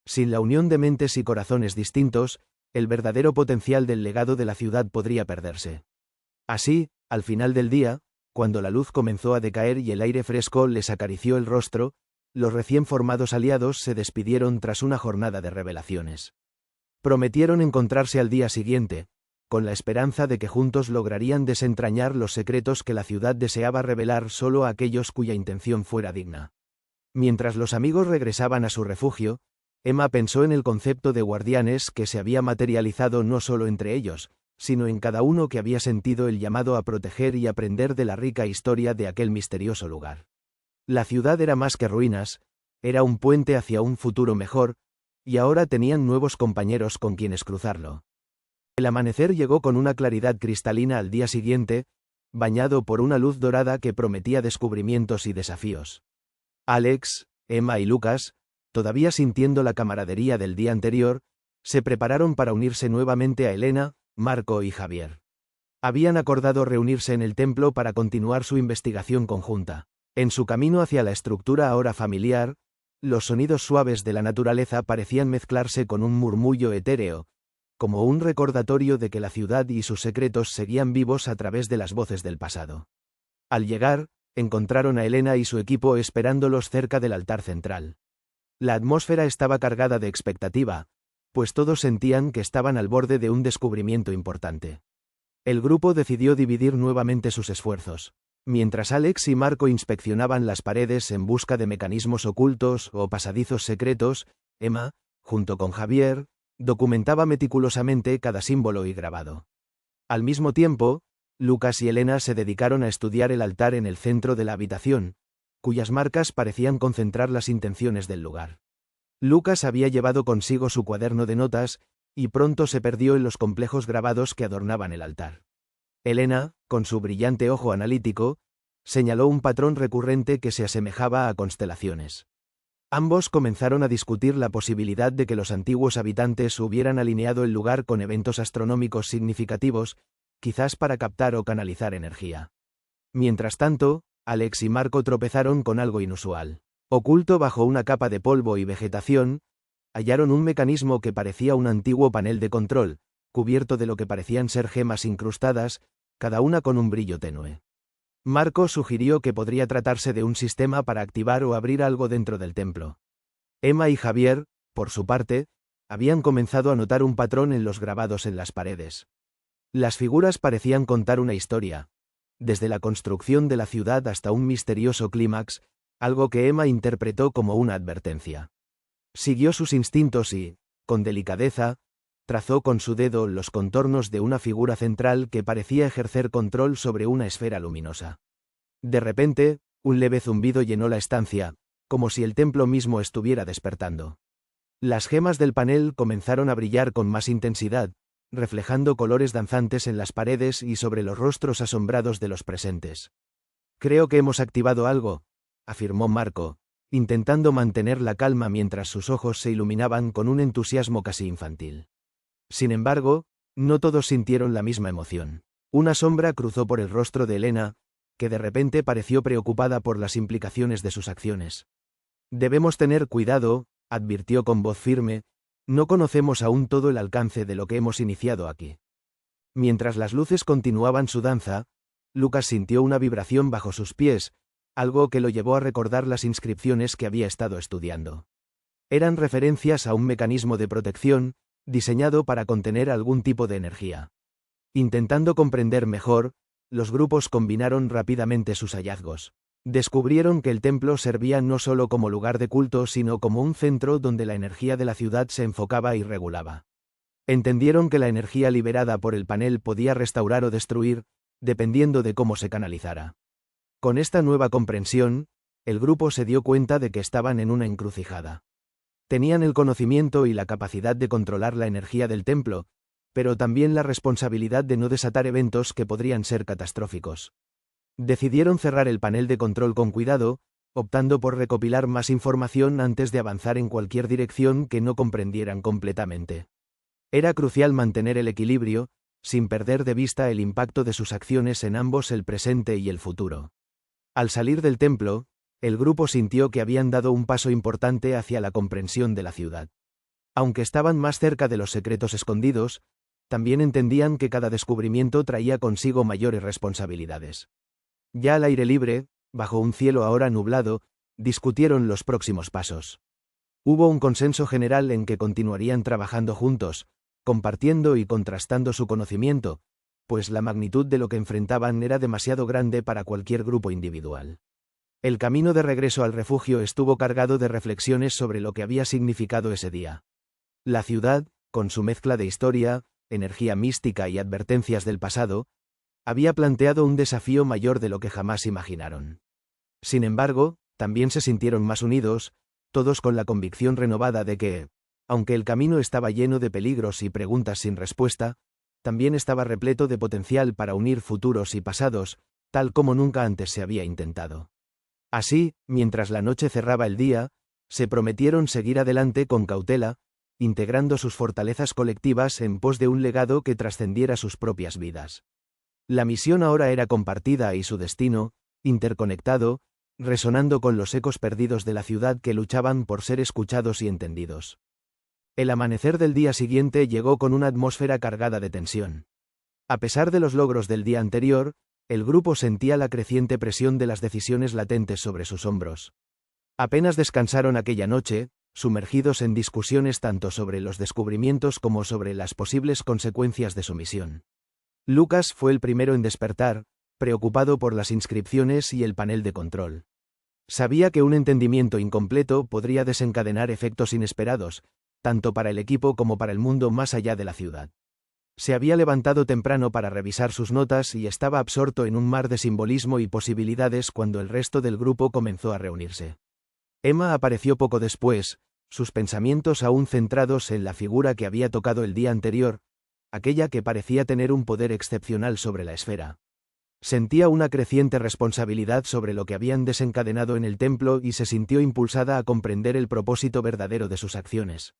Sin la unión de mentes y corazones distintos, el verdadero potencial del legado de la ciudad podría perderse. Así, al final del día, cuando la luz comenzó a decaer y el aire fresco les acarició el rostro, los recién formados aliados se despidieron tras una jornada de revelaciones. Prometieron encontrarse al día siguiente, con la esperanza de que juntos lograrían desentrañar los secretos que la ciudad deseaba revelar solo a aquellos cuya intención fuera digna. Mientras los amigos regresaban a su refugio, Emma pensó en el concepto de guardianes que se había materializado no solo entre ellos, sino en cada uno que había sentido el llamado a proteger y aprender de la rica historia de aquel misterioso lugar. La ciudad era más que ruinas, era un puente hacia un futuro mejor, y ahora tenían nuevos compañeros con quienes cruzarlo. El amanecer llegó con una claridad cristalina al día siguiente, bañado por una luz dorada que prometía descubrimientos y desafíos. Alex, Emma y Lucas, todavía sintiendo la camaradería del día anterior, se prepararon para unirse nuevamente a Elena, Marco y Javier. Habían acordado reunirse en el templo para continuar su investigación conjunta. En su camino hacia la estructura ahora familiar, los sonidos suaves de la naturaleza parecían mezclarse con un murmullo etéreo, como un recordatorio de que la ciudad y sus secretos seguían vivos a través de las voces del pasado. Al llegar, encontraron a Elena y su equipo esperándolos cerca del altar central. La atmósfera estaba cargada de expectativa, pues todos sentían que estaban al borde de un descubrimiento importante. El grupo decidió dividir nuevamente sus esfuerzos. Mientras Alex y Marco inspeccionaban las paredes en busca de mecanismos ocultos o pasadizos secretos, Emma, junto con Javier, documentaba meticulosamente cada símbolo y grabado. Al mismo tiempo, Lucas y Elena se dedicaron a estudiar el altar en el centro de la habitación, cuyas marcas parecían concentrar las intenciones del lugar. Lucas había llevado consigo su cuaderno de notas, y pronto se perdió en los complejos grabados que adornaban el altar. Elena, con su brillante ojo analítico, señaló un patrón recurrente que se asemejaba a constelaciones. Ambos comenzaron a discutir la posibilidad de que los antiguos habitantes hubieran alineado el lugar con eventos astronómicos significativos, quizás para captar o canalizar energía. Mientras tanto, Alex y Marco tropezaron con algo inusual. Oculto bajo una capa de polvo y vegetación, hallaron un mecanismo que parecía un antiguo panel de control, cubierto de lo que parecían ser gemas incrustadas, cada una con un brillo tenue. Marco sugirió que podría tratarse de un sistema para activar o abrir algo dentro del templo. Emma y Javier, por su parte, habían comenzado a notar un patrón en los grabados en las paredes. Las figuras parecían contar una historia, desde la construcción de la ciudad hasta un misterioso clímax, algo que Emma interpretó como una advertencia. Siguió sus instintos y, con delicadeza, trazó con su dedo los contornos de una figura central que parecía ejercer control sobre una esfera luminosa. De repente, un leve zumbido llenó la estancia, como si el templo mismo estuviera despertando. Las gemas del panel comenzaron a brillar con más intensidad, reflejando colores danzantes en las paredes y sobre los rostros asombrados de los presentes. «Creo que hemos activado algo», afirmó Marco, intentando mantener la calma mientras sus ojos se iluminaban con un entusiasmo casi infantil. Sin embargo, no todos sintieron la misma emoción. Una sombra cruzó por el rostro de Elena, que de repente pareció preocupada por las implicaciones de sus acciones. «Debemos tener cuidado», advirtió con voz firme, «no conocemos aún todo el alcance de lo que hemos iniciado aquí». Mientras las luces continuaban su danza, Lucas sintió una vibración bajo sus pies, algo que lo llevó a recordar las inscripciones que había estado estudiando. Eran referencias a un mecanismo de protección, diseñado para contener algún tipo de energía. Intentando comprender mejor, los grupos combinaron rápidamente sus hallazgos. Descubrieron que el templo servía no solo como lugar de culto sino como un centro donde la energía de la ciudad se enfocaba y regulaba. Entendieron que la energía liberada por el panel podía restaurar o destruir, dependiendo de cómo se canalizara. Con esta nueva comprensión, el grupo se dio cuenta de que estaban en una encrucijada. Tenían el conocimiento y la capacidad de controlar la energía del templo, pero también la responsabilidad de no desatar eventos que podrían ser catastróficos. Decidieron cerrar el panel de control con cuidado, optando por recopilar más información antes de avanzar en cualquier dirección que no comprendieran completamente. Era crucial mantener el equilibrio, sin perder de vista el impacto de sus acciones en ambos el presente y el futuro. Al salir del templo, el grupo sintió que habían dado un paso importante hacia la comprensión de la ciudad. Aunque estaban más cerca de los secretos escondidos, también entendían que cada descubrimiento traía consigo mayores responsabilidades. Ya al aire libre, bajo un cielo ahora nublado, discutieron los próximos pasos. Hubo un consenso general en que continuarían trabajando juntos, compartiendo y contrastando su conocimiento, pues la magnitud de lo que enfrentaban era demasiado grande para cualquier grupo individual. El camino de regreso al refugio estuvo cargado de reflexiones sobre lo que había significado ese día. La ciudad, con su mezcla de historia, energía mística y advertencias del pasado, había planteado un desafío mayor de lo que jamás imaginaron. Sin embargo, también se sintieron más unidos, todos con la convicción renovada de que, aunque el camino estaba lleno de peligros y preguntas sin respuesta, también estaba repleto de potencial para unir futuros y pasados, tal como nunca antes se había intentado. Así, mientras la noche cerraba el día, se prometieron seguir adelante con cautela, integrando sus fortalezas colectivas en pos de un legado que trascendiera sus propias vidas. La misión ahora era compartida y su destino, interconectado, resonando con los ecos perdidos de la ciudad que luchaban por ser escuchados y entendidos. El amanecer del día siguiente llegó con una atmósfera cargada de tensión. A pesar de los logros del día anterior, el grupo sentía la creciente presión de las decisiones latentes sobre sus hombros. Apenas descansaron aquella noche, sumergidos en discusiones tanto sobre los descubrimientos como sobre las posibles consecuencias de su misión. Lucas fue el primero en despertar, preocupado por las inscripciones y el panel de control. Sabía que un entendimiento incompleto podría desencadenar efectos inesperados, tanto para el equipo como para el mundo más allá de la ciudad. Se había levantado temprano para revisar sus notas y estaba absorto en un mar de simbolismo y posibilidades cuando el resto del grupo comenzó a reunirse. Emma apareció poco después, sus pensamientos aún centrados en la figura que había tocado el día anterior, aquella que parecía tener un poder excepcional sobre la esfera. Sentía una creciente responsabilidad sobre lo que habían desencadenado en el templo y se sintió impulsada a comprender el propósito verdadero de sus acciones.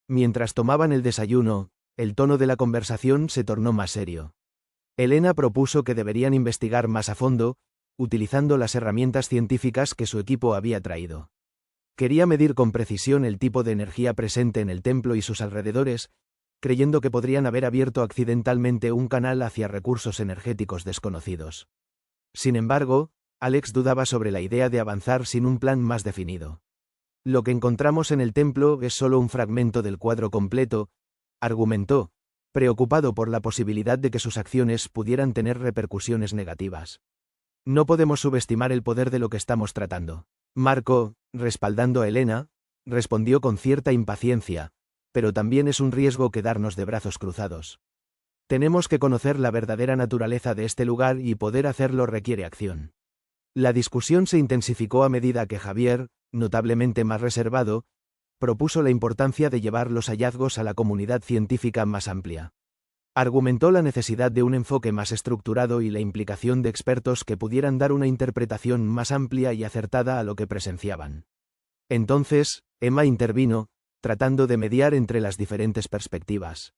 Mientras tomaban el desayuno, el tono de la conversación se tornó más serio. Elena propuso que deberían investigar más a fondo, utilizando las herramientas científicas que su equipo había traído. Quería medir con precisión el tipo de energía presente en el templo y sus alrededores, creyendo que podrían haber abierto accidentalmente un canal hacia recursos energéticos desconocidos. Sin embargo, Alex dudaba sobre la idea de avanzar sin un plan más definido. Lo que encontramos en el templo es solo un fragmento del cuadro completo, argumentó, preocupado por la posibilidad de que sus acciones pudieran tener repercusiones negativas. No podemos subestimar el poder de lo que estamos tratando. Marco, respaldando a Elena, respondió con cierta impaciencia, pero también es un riesgo quedarnos de brazos cruzados. Tenemos que conocer la verdadera naturaleza de este lugar y poder hacerlo requiere acción. La discusión se intensificó a medida que Javier, notablemente más reservado, propuso la importancia de llevar los hallazgos a la comunidad científica más amplia. Argumentó la necesidad de un enfoque más estructurado y la implicación de expertos que pudieran dar una interpretación más amplia y acertada a lo que presenciaban. Entonces, Emma intervino, tratando de mediar entre las diferentes perspectivas.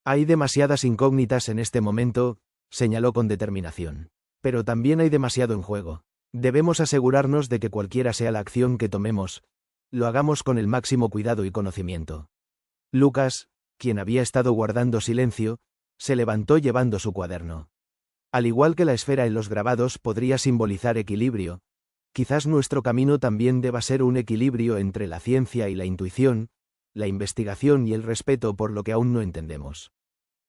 Hay demasiadas incógnitas en este momento, señaló con determinación. Pero también hay demasiado en juego. Debemos asegurarnos de que cualquiera sea la acción que tomemos, lo hagamos con el máximo cuidado y conocimiento. Lucas, quien había estado guardando silencio, se levantó llevando su cuaderno. Al igual que la esfera en los grabados podría simbolizar equilibrio, quizás nuestro camino también deba ser un equilibrio entre la ciencia y la intuición, la investigación y el respeto por lo que aún no entendemos.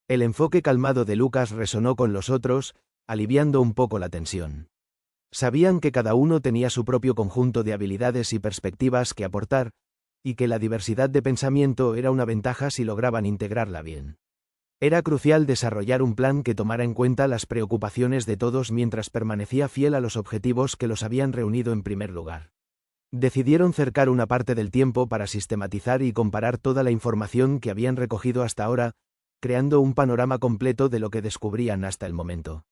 El enfoque calmado de Lucas resonó con los otros, aliviando un poco la tensión. Sabían que cada uno tenía su propio conjunto de habilidades y perspectivas que aportar, y que la diversidad de pensamiento era una ventaja si lograban integrarla bien. Era crucial desarrollar un plan que tomara en cuenta las preocupaciones de todos mientras permanecía fiel a los objetivos que los habían reunido en primer lugar. Decidieron cercar una parte del tiempo para sistematizar y comparar toda la información que habían recogido hasta ahora, creando un panorama completo de lo que descubrían hasta el momento.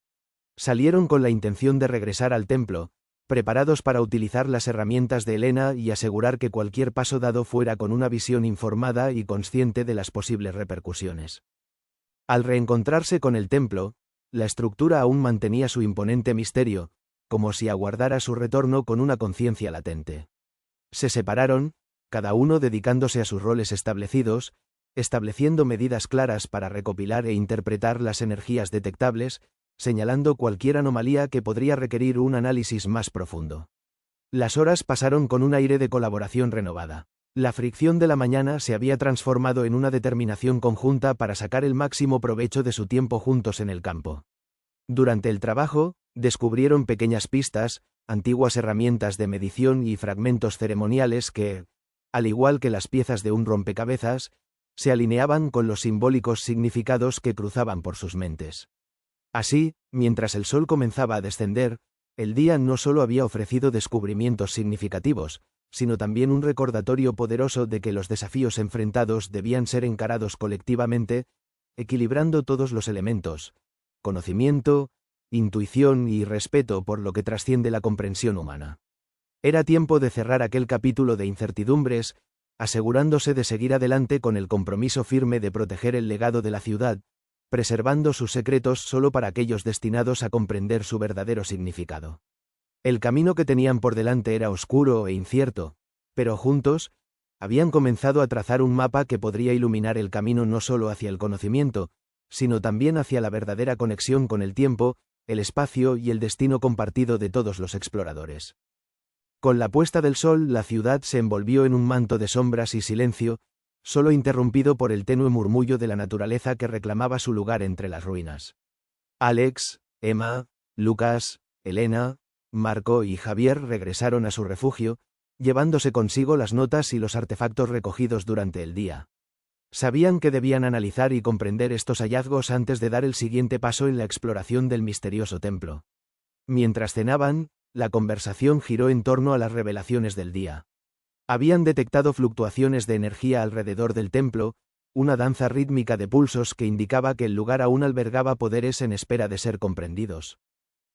Salieron con la intención de regresar al templo, preparados para utilizar las herramientas de Elena y asegurar que cualquier paso dado fuera con una visión informada y consciente de las posibles repercusiones. Al reencontrarse con el templo, la estructura aún mantenía su imponente misterio, como si aguardara su retorno con una conciencia latente. Se separaron, cada uno dedicándose a sus roles establecidos, estableciendo medidas claras para recopilar e interpretar las energías detectables, señalando cualquier anomalía que podría requerir un análisis más profundo. Las horas pasaron con un aire de colaboración renovada. La fricción de la mañana se había transformado en una determinación conjunta para sacar el máximo provecho de su tiempo juntos en el campo. Durante el trabajo, descubrieron pequeñas pistas, antiguas herramientas de medición y fragmentos ceremoniales que, al igual que las piezas de un rompecabezas, se alineaban con los simbólicos significados que cruzaban por sus mentes. Así, mientras el sol comenzaba a descender, el día no solo había ofrecido descubrimientos significativos, sino también un recordatorio poderoso de que los desafíos enfrentados debían ser encarados colectivamente, equilibrando todos los elementos: conocimiento, intuición y respeto por lo que trasciende la comprensión humana. Era tiempo de cerrar aquel capítulo de incertidumbres, asegurándose de seguir adelante con el compromiso firme de proteger el legado de la ciudad, preservando sus secretos solo para aquellos destinados a comprender su verdadero significado. El camino que tenían por delante era oscuro e incierto, pero juntos, habían comenzado a trazar un mapa que podría iluminar el camino no solo hacia el conocimiento, sino también hacia la verdadera conexión con el tiempo, el espacio y el destino compartido de todos los exploradores. Con la puesta del sol, la ciudad se envolvió en un manto de sombras y silencio, solo interrumpido por el tenue murmullo de la naturaleza que reclamaba su lugar entre las ruinas. Alex, Emma, Lucas, Elena, Marco y Javier regresaron a su refugio, llevándose consigo las notas y los artefactos recogidos durante el día. Sabían que debían analizar y comprender estos hallazgos antes de dar el siguiente paso en la exploración del misterioso templo. Mientras cenaban, la conversación giró en torno a las revelaciones del día. Habían detectado fluctuaciones de energía alrededor del templo, una danza rítmica de pulsos que indicaba que el lugar aún albergaba poderes en espera de ser comprendidos.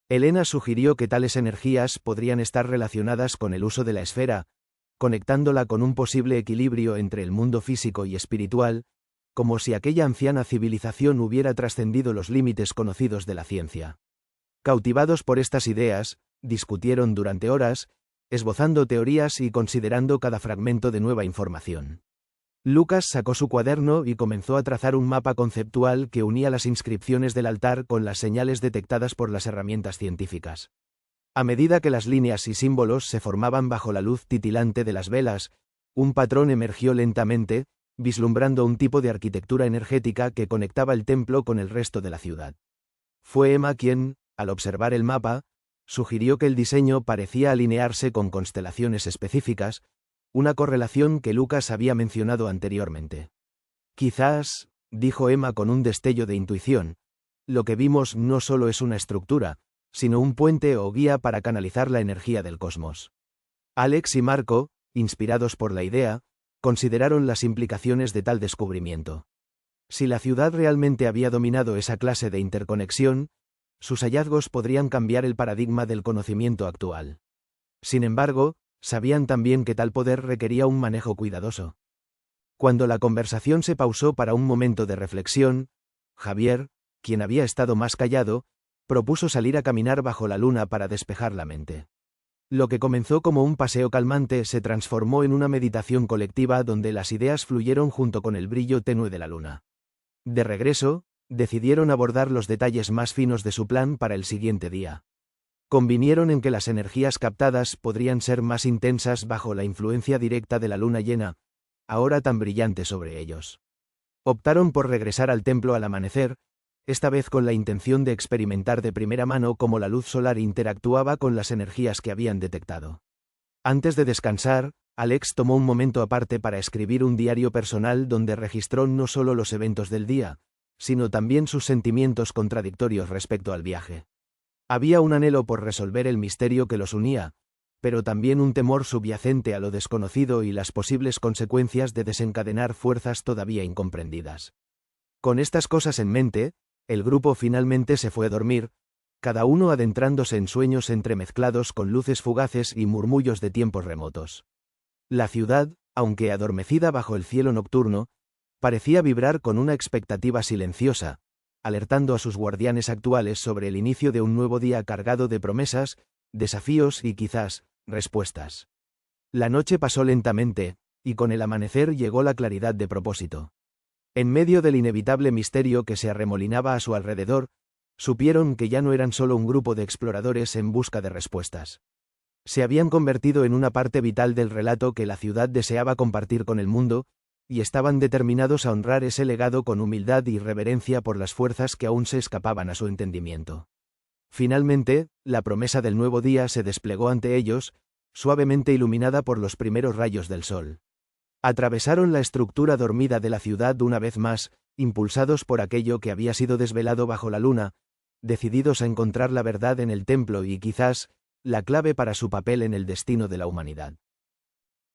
Elena sugirió que tales energías podrían estar relacionadas con el uso de la esfera, conectándola con un posible equilibrio entre el mundo físico y espiritual, como si aquella anciana civilización hubiera trascendido los límites conocidos de la ciencia. Cautivados por estas ideas, discutieron durante horas, esbozando teorías y considerando cada fragmento de nueva información. Lucas sacó su cuaderno y comenzó a trazar un mapa conceptual que unía las inscripciones del altar con las señales detectadas por las herramientas científicas. A medida que las líneas y símbolos se formaban bajo la luz titilante de las velas, un patrón emergió lentamente, vislumbrando un tipo de arquitectura energética que conectaba el templo con el resto de la ciudad. Fue Emma quien, al observar el mapa, sugirió que el diseño parecía alinearse con constelaciones específicas, una correlación que Lucas había mencionado anteriormente. Quizás, dijo Emma con un destello de intuición, lo que vimos no solo es una estructura, sino un puente o guía para canalizar la energía del cosmos. Alex y Marco, inspirados por la idea, consideraron las implicaciones de tal descubrimiento. Si la ciudad realmente había dominado esa clase de interconexión, sus hallazgos podrían cambiar el paradigma del conocimiento actual. Sin embargo, sabían también que tal poder requería un manejo cuidadoso. Cuando la conversación se pausó para un momento de reflexión, Javier, quien había estado más callado, propuso salir a caminar bajo la luna para despejar la mente. Lo que comenzó como un paseo calmante se transformó en una meditación colectiva donde las ideas fluyeron junto con el brillo tenue de la luna. De regreso, decidieron abordar los detalles más finos de su plan para el siguiente día. Convinieron en que las energías captadas podrían ser más intensas bajo la influencia directa de la luna llena, ahora tan brillante sobre ellos. Optaron por regresar al templo al amanecer, esta vez con la intención de experimentar de primera mano cómo la luz solar interactuaba con las energías que habían detectado. Antes de descansar, Alex tomó un momento aparte para escribir un diario personal donde registró no solo los eventos del día, sino también sus sentimientos contradictorios respecto al viaje. Había un anhelo por resolver el misterio que los unía, pero también un temor subyacente a lo desconocido y las posibles consecuencias de desencadenar fuerzas todavía incomprendidas. Con estas cosas en mente, el grupo finalmente se fue a dormir, cada uno adentrándose en sueños entremezclados con luces fugaces y murmullos de tiempos remotos. La ciudad, aunque adormecida bajo el cielo nocturno, parecía vibrar con una expectativa silenciosa, alertando a sus guardianes actuales sobre el inicio de un nuevo día cargado de promesas, desafíos y quizás, respuestas. La noche pasó lentamente, y con el amanecer llegó la claridad de propósito. En medio del inevitable misterio que se arremolinaba a su alrededor, supieron que ya no eran solo un grupo de exploradores en busca de respuestas. Se habían convertido en una parte vital del relato que la ciudad deseaba compartir con el mundo, y estaban determinados a honrar ese legado con humildad y reverencia por las fuerzas que aún se escapaban a su entendimiento. Finalmente, la promesa del nuevo día se desplegó ante ellos, suavemente iluminada por los primeros rayos del sol. Atravesaron la estructura dormida de la ciudad una vez más, impulsados por aquello que había sido desvelado bajo la luna, decididos a encontrar la verdad en el templo y quizás, la clave para su papel en el destino de la humanidad.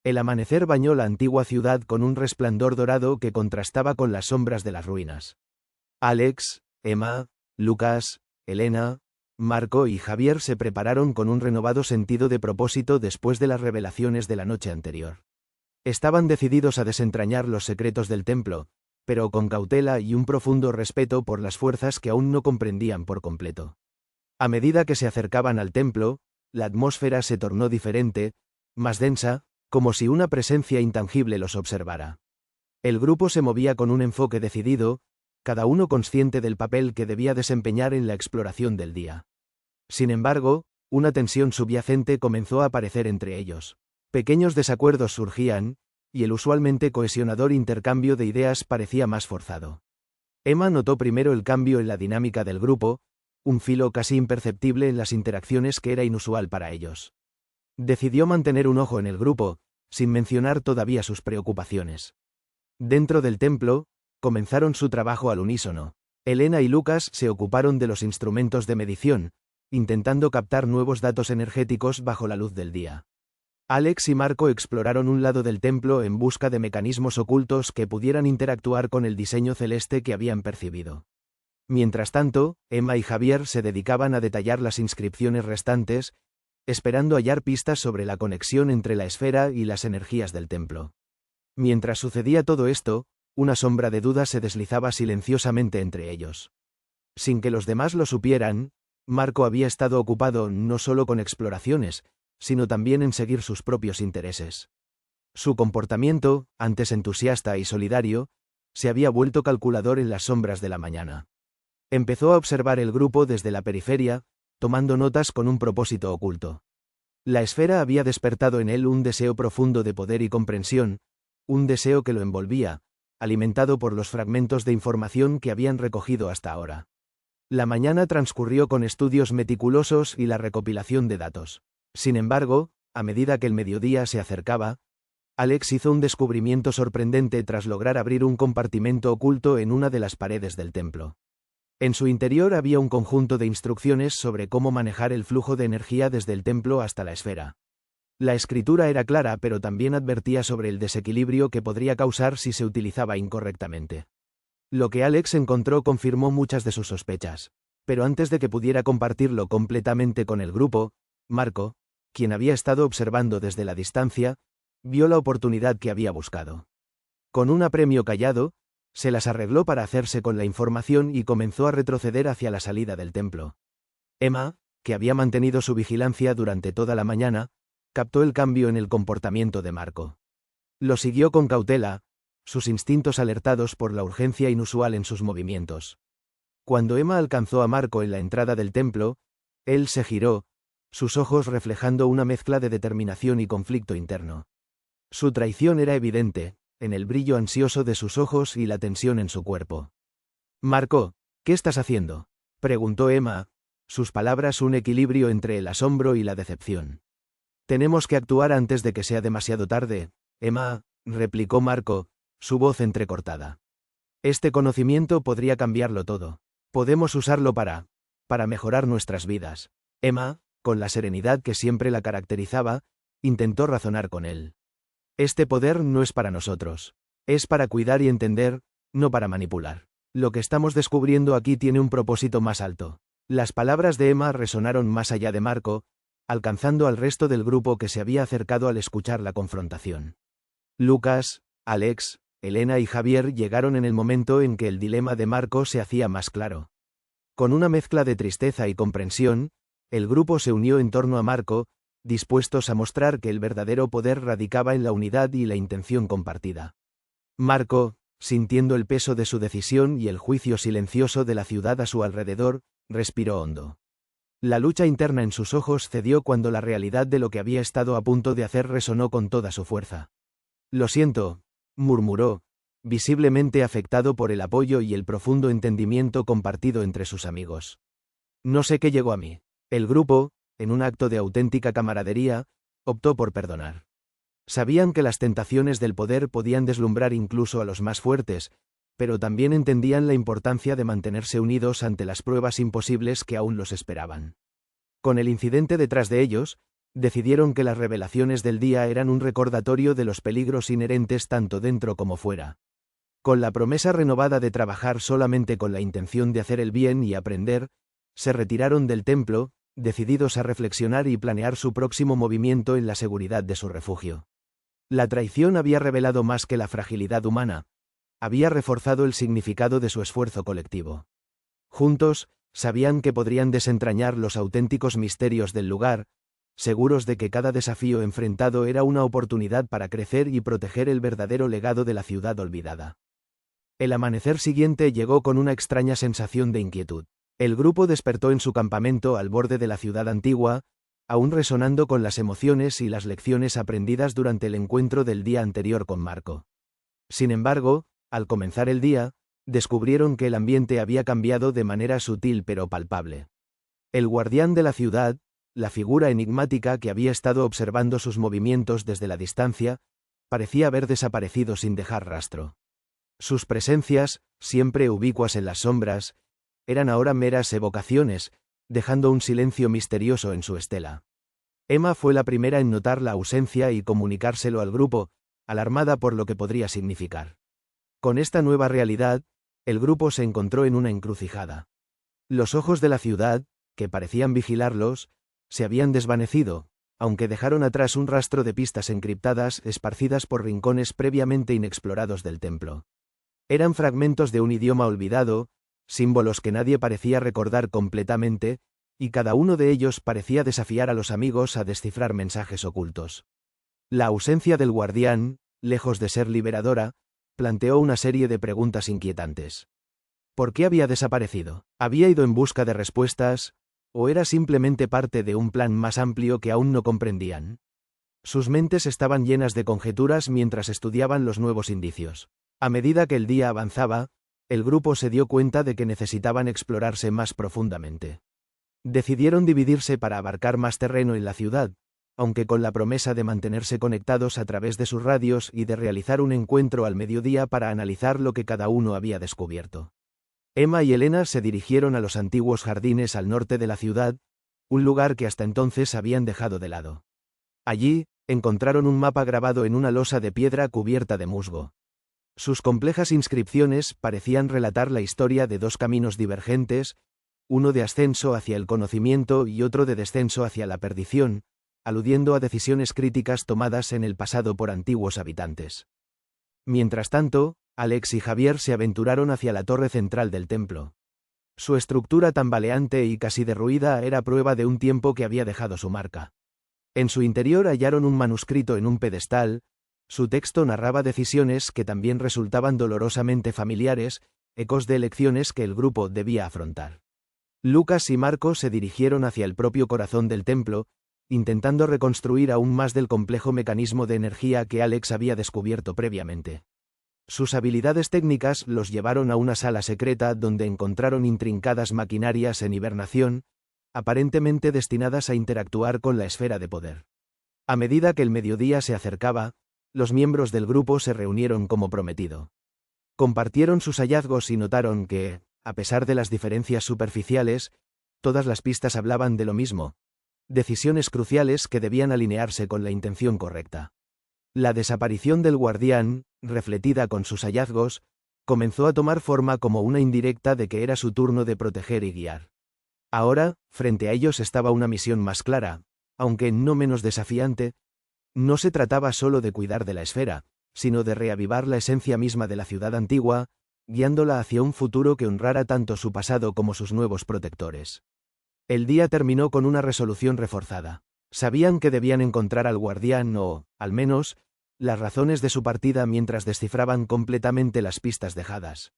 El amanecer bañó la antigua ciudad con un resplandor dorado que contrastaba con las sombras de las ruinas. Alex, Emma, Lucas, Elena, Marco y Javier se prepararon con un renovado sentido de propósito después de las revelaciones de la noche anterior. Estaban decididos a desentrañar los secretos del templo, pero con cautela y un profundo respeto por las fuerzas que aún no comprendían por completo. A medida que se acercaban al templo, la atmósfera se tornó diferente, más densa, como si una presencia intangible los observara. El grupo se movía con un enfoque decidido, cada uno consciente del papel que debía desempeñar en la exploración del día. Sin embargo, una tensión subyacente comenzó a aparecer entre ellos. Pequeños desacuerdos surgían, y el usualmente cohesionador intercambio de ideas parecía más forzado. Emma notó primero el cambio en la dinámica del grupo, un filo casi imperceptible en las interacciones que era inusual para ellos. Decidió mantener un ojo en el grupo, sin mencionar todavía sus preocupaciones. Dentro del templo, comenzaron su trabajo al unísono. Elena y Lucas se ocuparon de los instrumentos de medición, intentando captar nuevos datos energéticos bajo la luz del día. Alex y Marco exploraron un lado del templo en busca de mecanismos ocultos que pudieran interactuar con el diseño celeste que habían percibido. Mientras tanto, Emma y Javier se dedicaban a detallar las inscripciones restantes, esperando hallar pistas sobre la conexión entre la esfera y las energías del templo. Mientras sucedía todo esto, una sombra de duda se deslizaba silenciosamente entre ellos. Sin que los demás lo supieran, Marco había estado ocupado no solo con exploraciones, sino también en seguir sus propios intereses. Su comportamiento, antes entusiasta y solidario, se había vuelto calculador en las sombras de la mañana. Empezó a observar el grupo desde la periferia, tomando notas con un propósito oculto. La esfera había despertado en él un deseo profundo de poder y comprensión, un deseo que lo envolvía, alimentado por los fragmentos de información que habían recogido hasta ahora. La mañana transcurrió con estudios meticulosos y la recopilación de datos. Sin embargo, a medida que el mediodía se acercaba, Alex hizo un descubrimiento sorprendente tras lograr abrir un compartimento oculto en una de las paredes del templo. En su interior había un conjunto de instrucciones sobre cómo manejar el flujo de energía desde el templo hasta la esfera. La escritura era clara, pero también advertía sobre el desequilibrio que podría causar si se utilizaba incorrectamente. Lo que Alex encontró confirmó muchas de sus sospechas. Pero antes de que pudiera compartirlo completamente con el grupo, Marco, quien había estado observando desde la distancia, vio la oportunidad que había buscado. Con un apremio callado, se las arregló para hacerse con la información y comenzó a retroceder hacia la salida del templo. Emma, que había mantenido su vigilancia durante toda la mañana, captó el cambio en el comportamiento de Marco. Lo siguió con cautela, sus instintos alertados por la urgencia inusual en sus movimientos. Cuando Emma alcanzó a Marco en la entrada del templo, él se giró, sus ojos reflejando una mezcla de determinación y conflicto interno. Su traición era evidente, en el brillo ansioso de sus ojos y la tensión en su cuerpo. «Marco, ¿qué estás haciendo?», preguntó Emma, sus palabras un equilibrio entre el asombro y la decepción. «Tenemos que actuar antes de que sea demasiado tarde, Emma», replicó Marco, su voz entrecortada. «Este conocimiento podría cambiarlo todo. Podemos usarlo para mejorar nuestras vidas». Emma, con la serenidad que siempre la caracterizaba, intentó razonar con él. «Este poder no es para nosotros. Es para cuidar y entender, no para manipular. Lo que estamos descubriendo aquí tiene un propósito más alto». Las palabras de Emma resonaron más allá de Marco, alcanzando al resto del grupo que se había acercado al escuchar la confrontación. Lucas, Alex, Elena y Javier llegaron en el momento en que el dilema de Marco se hacía más claro. Con una mezcla de tristeza y comprensión, el grupo se unió en torno a Marco, dispuestos a mostrar que el verdadero poder radicaba en la unidad y la intención compartida. Marco, sintiendo el peso de su decisión y el juicio silencioso de la ciudad a su alrededor, respiró hondo. La lucha interna en sus ojos cedió cuando la realidad de lo que había estado a punto de hacer resonó con toda su fuerza. «Lo siento», murmuró, visiblemente afectado por el apoyo y el profundo entendimiento compartido entre sus amigos. «No sé qué llegó a mí». El grupo, en un acto de auténtica camaradería, optó por perdonar. Sabían que las tentaciones del poder podían deslumbrar incluso a los más fuertes, pero también entendían la importancia de mantenerse unidos ante las pruebas imposibles que aún los esperaban. Con el incidente detrás de ellos, decidieron que las revelaciones del día eran un recordatorio de los peligros inherentes tanto dentro como fuera. Con la promesa renovada de trabajar solamente con la intención de hacer el bien y aprender, se retiraron del templo, decididos a reflexionar y planear su próximo movimiento en la seguridad de su refugio. La traición había revelado más que la fragilidad humana, había reforzado el significado de su esfuerzo colectivo. Juntos, sabían que podrían desentrañar los auténticos misterios del lugar, seguros de que cada desafío enfrentado era una oportunidad para crecer y proteger el verdadero legado de la ciudad olvidada. El amanecer siguiente llegó con una extraña sensación de inquietud. El grupo despertó en su campamento al borde de la ciudad antigua, aún resonando con las emociones y las lecciones aprendidas durante el encuentro del día anterior con Marco. Sin embargo, al comenzar el día, descubrieron que el ambiente había cambiado de manera sutil pero palpable. El guardián de la ciudad, la figura enigmática que había estado observando sus movimientos desde la distancia, parecía haber desaparecido sin dejar rastro. Sus presencias, siempre ubicuas en las sombras, eran ahora meras evocaciones, dejando un silencio misterioso en su estela. Emma fue la primera en notar la ausencia y comunicárselo al grupo, alarmada por lo que podría significar. Con esta nueva realidad, el grupo se encontró en una encrucijada. Los ojos de la ciudad, que parecían vigilarlos, se habían desvanecido, aunque dejaron atrás un rastro de pistas encriptadas esparcidas por rincones previamente inexplorados del templo. Eran fragmentos de un idioma olvidado, símbolos que nadie parecía recordar completamente, y cada uno de ellos parecía desafiar a los amigos a descifrar mensajes ocultos. La ausencia del guardián, lejos de ser liberadora, planteó una serie de preguntas inquietantes. ¿Por qué había desaparecido? ¿Había ido en busca de respuestas? ¿O era simplemente parte de un plan más amplio que aún no comprendían? Sus mentes estaban llenas de conjeturas mientras estudiaban los nuevos indicios. A medida que el día avanzaba, el grupo se dio cuenta de que necesitaban explorarse más profundamente. Decidieron dividirse para abarcar más terreno en la ciudad, aunque con la promesa de mantenerse conectados a través de sus radios y de realizar un encuentro al mediodía para analizar lo que cada uno había descubierto. Emma y Elena se dirigieron a los antiguos jardines al norte de la ciudad, un lugar que hasta entonces habían dejado de lado. Allí, encontraron un mapa grabado en una losa de piedra cubierta de musgo. Sus complejas inscripciones parecían relatar la historia de dos caminos divergentes, uno de ascenso hacia el conocimiento y otro de descenso hacia la perdición, aludiendo a decisiones críticas tomadas en el pasado por antiguos habitantes. Mientras tanto, Alex y Javier se aventuraron hacia la torre central del templo. Su estructura tambaleante y casi derruida era prueba de un tiempo que había dejado su marca. En su interior hallaron un manuscrito en un pedestal. Su texto narraba decisiones que también resultaban dolorosamente familiares, ecos de elecciones que el grupo debía afrontar. Lucas y Marco se dirigieron hacia el propio corazón del templo, intentando reconstruir aún más del complejo mecanismo de energía que Alex había descubierto previamente. Sus habilidades técnicas los llevaron a una sala secreta donde encontraron intrincadas maquinarias en hibernación, aparentemente destinadas a interactuar con la esfera de poder. A medida que el mediodía se acercaba, los miembros del grupo se reunieron como prometido. Compartieron sus hallazgos y notaron que, a pesar de las diferencias superficiales, todas las pistas hablaban de lo mismo: decisiones cruciales que debían alinearse con la intención correcta. La desaparición del guardián, refletida con sus hallazgos, comenzó a tomar forma como una indirecta de que era su turno de proteger y guiar. Ahora, frente a ellos estaba una misión más clara, aunque no menos desafiante. No se trataba solo de cuidar de la esfera, sino de reavivar la esencia misma de la ciudad antigua, guiándola hacia un futuro que honrara tanto su pasado como sus nuevos protectores. El día terminó con una resolución reforzada. Sabían que debían encontrar al guardián o, al menos, las razones de su partida mientras descifraban completamente las pistas dejadas.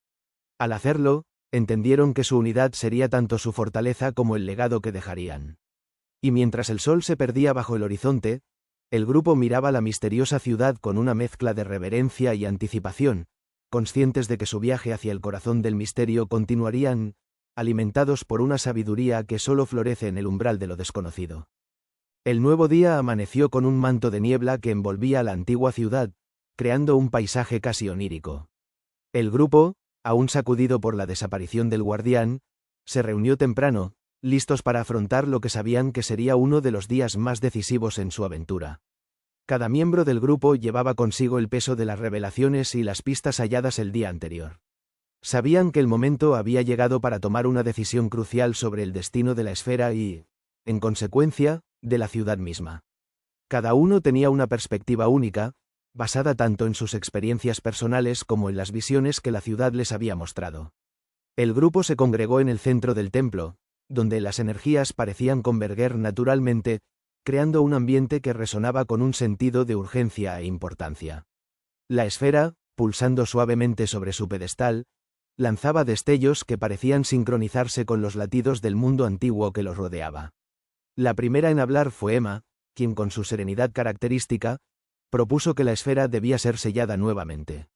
Al hacerlo, entendieron que su unidad sería tanto su fortaleza como el legado que dejarían. Y mientras el sol se perdía bajo el horizonte, el grupo miraba la misteriosa ciudad con una mezcla de reverencia y anticipación, conscientes de que su viaje hacia el corazón del misterio continuarían, alimentados por una sabiduría que solo florece en el umbral de lo desconocido. El nuevo día amaneció con un manto de niebla que envolvía a la antigua ciudad, creando un paisaje casi onírico. El grupo, aún sacudido por la desaparición del guardián, se reunió temprano, listos para afrontar lo que sabían que sería uno de los días más decisivos en su aventura. Cada miembro del grupo llevaba consigo el peso de las revelaciones y las pistas halladas el día anterior. Sabían que el momento había llegado para tomar una decisión crucial sobre el destino de la esfera y, en consecuencia, de la ciudad misma. Cada uno tenía una perspectiva única, basada tanto en sus experiencias personales como en las visiones que la ciudad les había mostrado. El grupo se congregó en el centro del templo, donde las energías parecían converger naturalmente, creando un ambiente que resonaba con un sentido de urgencia e importancia. La esfera, pulsando suavemente sobre su pedestal, lanzaba destellos que parecían sincronizarse con los latidos del mundo antiguo que los rodeaba. La primera en hablar fue Emma, quien con su serenidad característica, propuso que la esfera debía ser sellada nuevamente.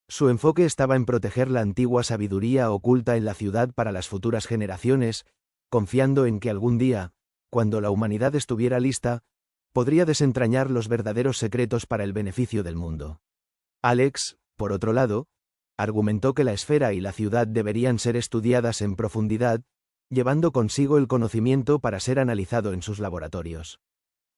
Su enfoque estaba en proteger la antigua sabiduría oculta en la ciudad para las futuras generaciones, confiando en que algún día, cuando la humanidad estuviera lista, podría desentrañar los verdaderos secretos para el beneficio del mundo. Alex, por otro lado, argumentó que la esfera y la ciudad deberían ser estudiadas en profundidad, llevando consigo el conocimiento para ser analizado en sus laboratorios.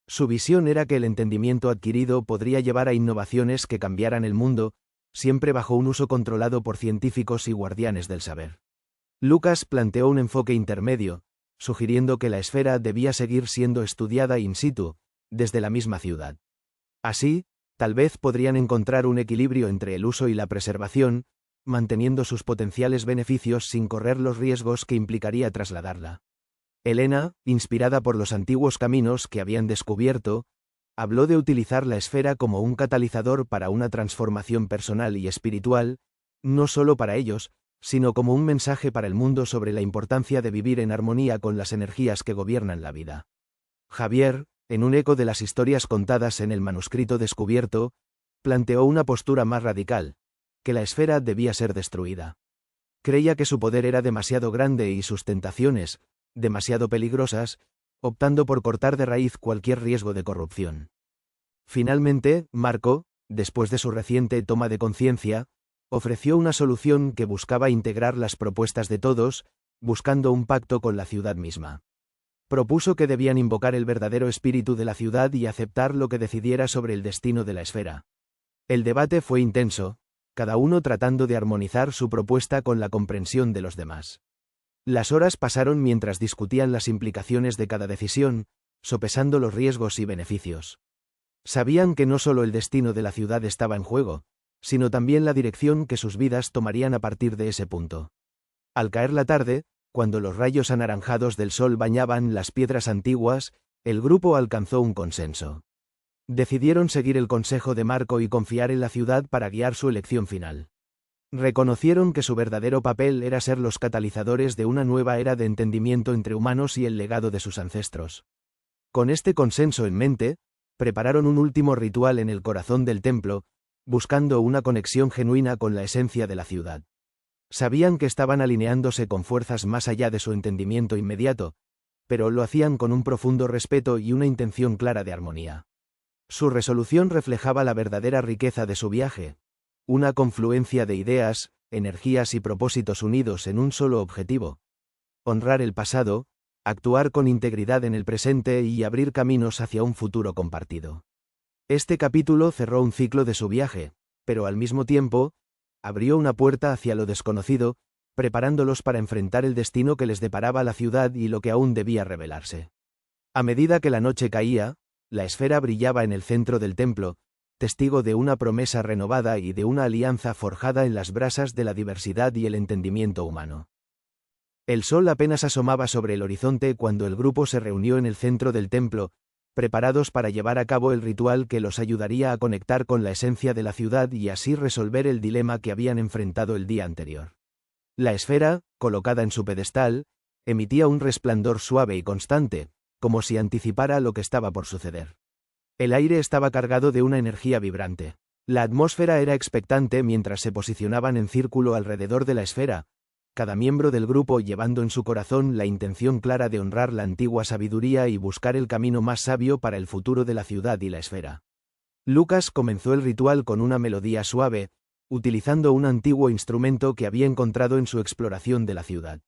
Su visión era que el entendimiento adquirido podría llevar a innovaciones que cambiaran el mundo, siempre bajo un uso controlado por científicos y guardianes del saber. Lucas planteó un enfoque intermedio, sugiriendo que la esfera debía seguir siendo estudiada in situ, desde la misma ciudad. Así, tal vez podrían encontrar un equilibrio entre el uso y la preservación, manteniendo sus potenciales beneficios sin correr los riesgos que implicaría trasladarla. Helena, inspirada por los antiguos caminos que habían descubierto, habló de utilizar la esfera como un catalizador para una transformación personal y espiritual, no solo para ellos, sino como un mensaje para el mundo sobre la importancia de vivir en armonía con las energías que gobiernan la vida. Javier, en un eco de las historias contadas en el manuscrito descubierto, planteó una postura más radical, que la esfera debía ser destruida. Creía que su poder era demasiado grande y sus tentaciones, demasiado peligrosas, optando por cortar de raíz cualquier riesgo de corrupción. Finalmente, Marco, después de su reciente toma de conciencia, ofreció una solución que buscaba integrar las propuestas de todos, buscando un pacto con la ciudad misma. Propuso que debían invocar el verdadero espíritu de la ciudad y aceptar lo que decidiera sobre el destino de la esfera. El debate fue intenso, cada uno tratando de armonizar su propuesta con la comprensión de los demás. Las horas pasaron mientras discutían las implicaciones de cada decisión, sopesando los riesgos y beneficios. Sabían que no solo el destino de la ciudad estaba en juego, sino también la dirección que sus vidas tomarían a partir de ese punto. Al caer la tarde, cuando los rayos anaranjados del sol bañaban las piedras antiguas, el grupo alcanzó un consenso. Decidieron seguir el consejo de Marco y confiar en la ciudad para guiar su elección final. Reconocieron que su verdadero papel era ser los catalizadores de una nueva era de entendimiento entre humanos y el legado de sus ancestros. Con este consenso en mente, prepararon un último ritual en el corazón del templo, buscando una conexión genuina con la esencia de la ciudad. Sabían que estaban alineándose con fuerzas más allá de su entendimiento inmediato, pero lo hacían con un profundo respeto y una intención clara de armonía. Su resolución reflejaba la verdadera riqueza de su viaje, una confluencia de ideas, energías y propósitos unidos en un solo objetivo: honrar el pasado, actuar con integridad en el presente y abrir caminos hacia un futuro compartido. Este capítulo cerró un ciclo de su viaje, pero al mismo tiempo, abrió una puerta hacia lo desconocido, preparándolos para enfrentar el destino que les deparaba la ciudad y lo que aún debía revelarse. A medida que la noche caía, la esfera brillaba en el centro del templo, testigo de una promesa renovada y de una alianza forjada en las brasas de la diversidad y el entendimiento humano. El sol apenas asomaba sobre el horizonte cuando el grupo se reunió en el centro del templo, preparados para llevar a cabo el ritual que los ayudaría a conectar con la esencia de la ciudad y así resolver el dilema que habían enfrentado el día anterior. La esfera, colocada en su pedestal, emitía un resplandor suave y constante, como si anticipara lo que estaba por suceder. El aire estaba cargado de una energía vibrante. La atmósfera era expectante mientras se posicionaban en círculo alrededor de la esfera, cada miembro del grupo llevando en su corazón la intención clara de honrar la antigua sabiduría y buscar el camino más sabio para el futuro de la ciudad y la esfera. Lucas comenzó el ritual con una melodía suave, utilizando un antiguo instrumento que había encontrado en su exploración de la ciudad.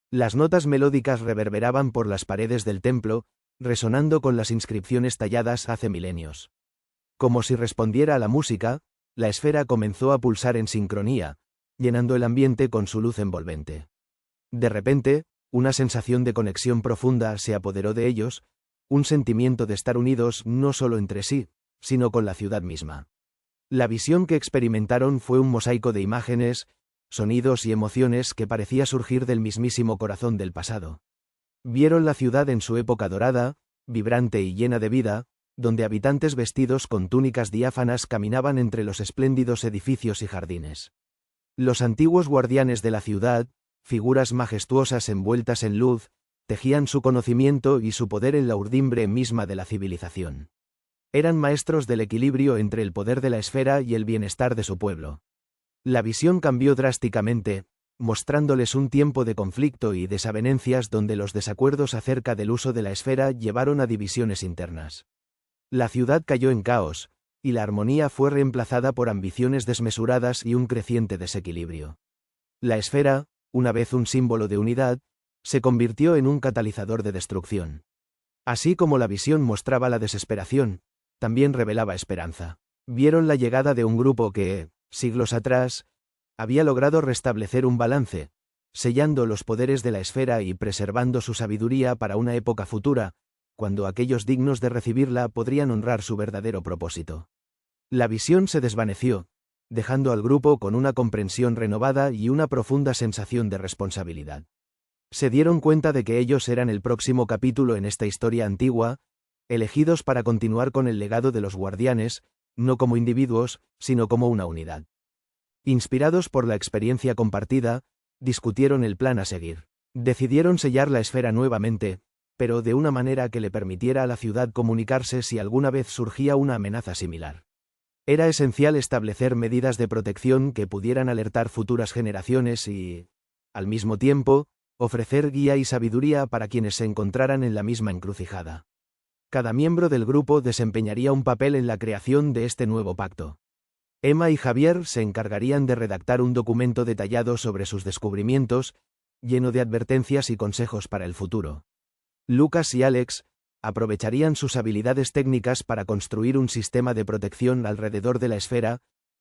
Las notas melódicas reverberaban por las paredes del templo, resonando con las inscripciones talladas hace milenios. Como si respondiera a la música, la esfera comenzó a pulsar en sincronía, llenando el ambiente con su luz envolvente. De repente, una sensación de conexión profunda se apoderó de ellos, un sentimiento de estar unidos no solo entre sí, sino con la ciudad misma. La visión que experimentaron fue un mosaico de imágenes, sonidos y emociones que parecía surgir del mismísimo corazón del pasado. Vieron la ciudad en su época dorada, vibrante y llena de vida, donde habitantes vestidos con túnicas diáfanas caminaban entre los espléndidos edificios y jardines. Los antiguos guardianes de la ciudad, figuras majestuosas envueltas en luz, tejían su conocimiento y su poder en la urdimbre misma de la civilización. Eran maestros del equilibrio entre el poder de la esfera y el bienestar de su pueblo. La visión cambió drásticamente, mostrándoles un tiempo de conflicto y desavenencias donde los desacuerdos acerca del uso de la esfera llevaron a divisiones internas. La ciudad cayó en caos, y la armonía fue reemplazada por ambiciones desmesuradas y un creciente desequilibrio. La esfera, una vez un símbolo de unidad, se convirtió en un catalizador de destrucción. Así como la visión mostraba la desesperación, también revelaba esperanza. Vieron la llegada de un grupo que, siglos atrás, había logrado restablecer un balance, sellando los poderes de la esfera y preservando su sabiduría para una época futura, cuando aquellos dignos de recibirla podrían honrar su verdadero propósito. La visión se desvaneció, dejando al grupo con una comprensión renovada y una profunda sensación de responsabilidad. Se dieron cuenta de que ellos eran el próximo capítulo en esta historia antigua, elegidos para continuar con el legado de los guardianes, no como individuos, sino como una unidad. Inspirados por la experiencia compartida, discutieron el plan a seguir. Decidieron sellar la esfera nuevamente, pero de una manera que le permitiera a la ciudad comunicarse si alguna vez surgía una amenaza similar. Era esencial establecer medidas de protección que pudieran alertar futuras generaciones y, al mismo tiempo, ofrecer guía y sabiduría para quienes se encontraran en la misma encrucijada. Cada miembro del grupo desempeñaría un papel en la creación de este nuevo pacto. Emma y Javier se encargarían de redactar un documento detallado sobre sus descubrimientos, lleno de advertencias y consejos para el futuro. Lucas y Alex aprovecharían sus habilidades técnicas para construir un sistema de protección alrededor de la esfera,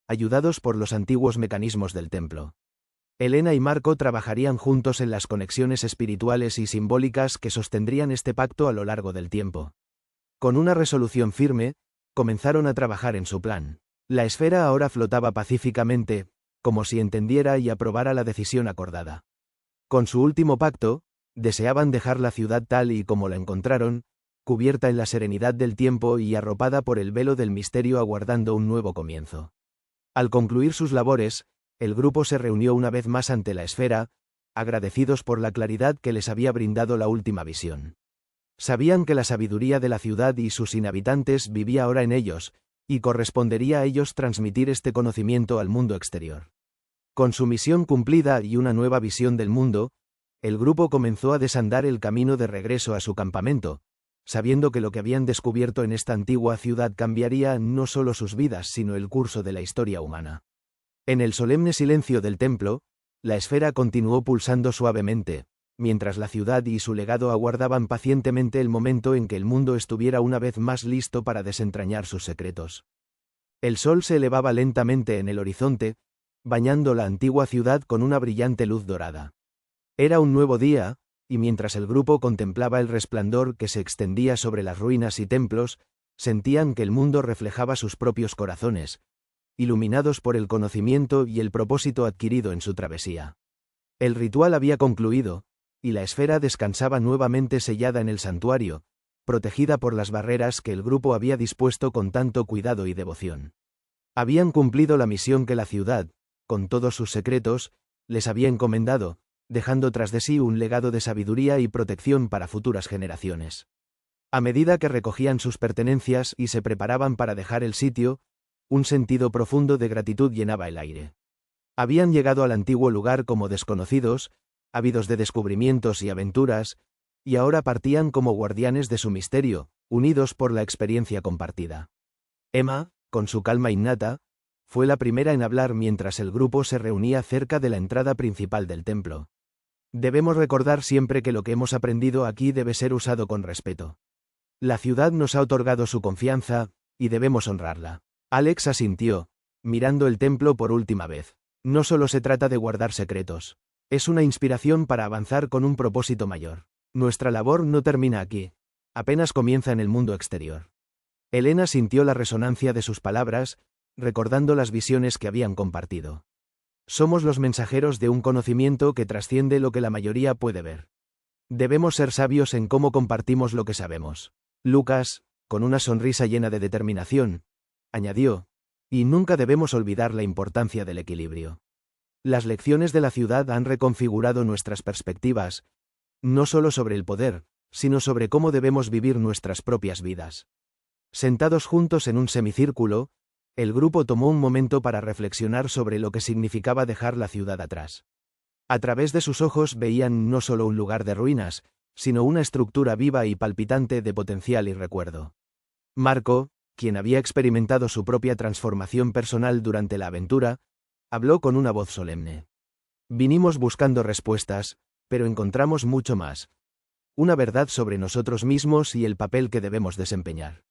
ayudados por los antiguos mecanismos del templo. Elena y Marco trabajarían juntos en las conexiones espirituales y simbólicas que sostendrían este pacto a lo largo del tiempo. Con una resolución firme, comenzaron a trabajar en su plan. La esfera ahora flotaba pacíficamente, como si entendiera y aprobara la decisión acordada. Con su último pacto, deseaban dejar la ciudad tal y como la encontraron, cubierta en la serenidad del tiempo y arropada por el velo del misterio aguardando un nuevo comienzo. Al concluir sus labores, el grupo se reunió una vez más ante la esfera, agradecidos por la claridad que les había brindado la última visión. Sabían que la sabiduría de la ciudad y sus inhabitantes vivía ahora en ellos, y correspondería a ellos transmitir este conocimiento al mundo exterior. Con su misión cumplida y una nueva visión del mundo, el grupo comenzó a desandar el camino de regreso a su campamento, sabiendo que lo que habían descubierto en esta antigua ciudad cambiaría no solo sus vidas sino el curso de la historia humana. En el solemne silencio del templo, la esfera continuó pulsando suavemente, mientras la ciudad y su legado aguardaban pacientemente el momento en que el mundo estuviera una vez más listo para desentrañar sus secretos. El sol se elevaba lentamente en el horizonte, bañando la antigua ciudad con una brillante luz dorada. Era un nuevo día, y mientras el grupo contemplaba el resplandor que se extendía sobre las ruinas y templos, sentían que el mundo reflejaba sus propios corazones, iluminados por el conocimiento y el propósito adquirido en su travesía. El ritual había concluido, y la esfera descansaba nuevamente sellada en el santuario, protegida por las barreras que el grupo había dispuesto con tanto cuidado y devoción. Habían cumplido la misión que la ciudad, con todos sus secretos, les había encomendado, dejando tras de sí un legado de sabiduría y protección para futuras generaciones. A medida que recogían sus pertenencias y se preparaban para dejar el sitio, un sentido profundo de gratitud llenaba el aire. Habían llegado al antiguo lugar como desconocidos, ávidos de descubrimientos y aventuras, y ahora partían como guardianes de su misterio, unidos por la experiencia compartida. Emma, con su calma innata, fue la primera en hablar mientras el grupo se reunía cerca de la entrada principal del templo. Debemos recordar siempre que lo que hemos aprendido aquí debe ser usado con respeto. La ciudad nos ha otorgado su confianza, y debemos honrarla. Alex asintió, mirando el templo por última vez. No solo se trata de guardar secretos. Es una inspiración para avanzar con un propósito mayor. Nuestra labor no termina aquí. Apenas comienza en el mundo exterior. Elena sintió la resonancia de sus palabras, recordando las visiones que habían compartido. Somos los mensajeros de un conocimiento que trasciende lo que la mayoría puede ver. Debemos ser sabios en cómo compartimos lo que sabemos. Lucas, con una sonrisa llena de determinación, añadió, y nunca debemos olvidar la importancia del equilibrio. Las lecciones de la ciudad han reconfigurado nuestras perspectivas, no solo sobre el poder, sino sobre cómo debemos vivir nuestras propias vidas. Sentados juntos en un semicírculo, el grupo tomó un momento para reflexionar sobre lo que significaba dejar la ciudad atrás. A través de sus ojos veían no solo un lugar de ruinas, sino una estructura viva y palpitante de potencial y recuerdo. Marco, quien había experimentado su propia transformación personal durante la aventura, habló con una voz solemne. Vinimos buscando respuestas, pero encontramos mucho más. Una verdad sobre nosotros mismos y el papel que debemos desempeñar.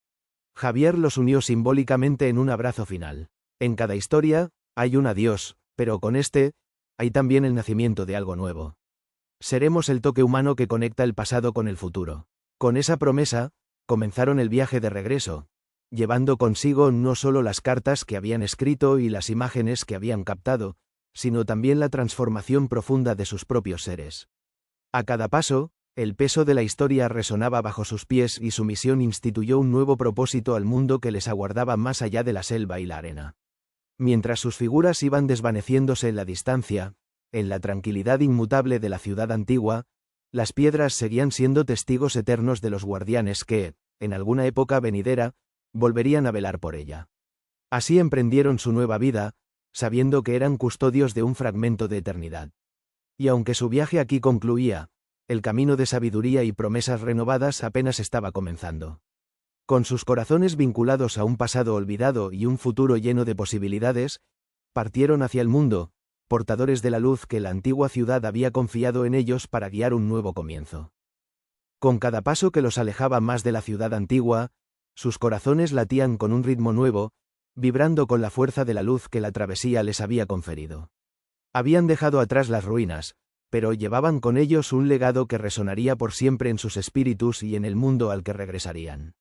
Javier los unió simbólicamente en un abrazo final. En cada historia, hay un adiós, pero con este, hay también el nacimiento de algo nuevo. Seremos el toque humano que conecta el pasado con el futuro. Con esa promesa, comenzaron el viaje de regreso, llevando consigo no solo las cartas que habían escrito y las imágenes que habían captado, sino también la transformación profunda de sus propios seres. A cada paso, el peso de la historia resonaba bajo sus pies y su misión instituyó un nuevo propósito al mundo que les aguardaba más allá de la selva y la arena. Mientras sus figuras iban desvaneciéndose en la distancia, en la tranquilidad inmutable de la ciudad antigua, las piedras seguían siendo testigos eternos de los guardianes que, en alguna época venidera, volverían a velar por ella. Así emprendieron su nueva vida, sabiendo que eran custodios de un fragmento de eternidad. Y aunque su viaje aquí concluía, el camino de sabiduría y promesas renovadas apenas estaba comenzando. Con sus corazones vinculados a un pasado olvidado y un futuro lleno de posibilidades, partieron hacia el mundo, portadores de la luz que la antigua ciudad había confiado en ellos para guiar un nuevo comienzo. Con cada paso que los alejaba más de la ciudad antigua, sus corazones latían con un ritmo nuevo, vibrando con la fuerza de la luz que la travesía les había conferido. Habían dejado atrás las ruinas, pero llevaban con ellos un legado que resonaría por siempre en sus espíritus y en el mundo al que regresarían.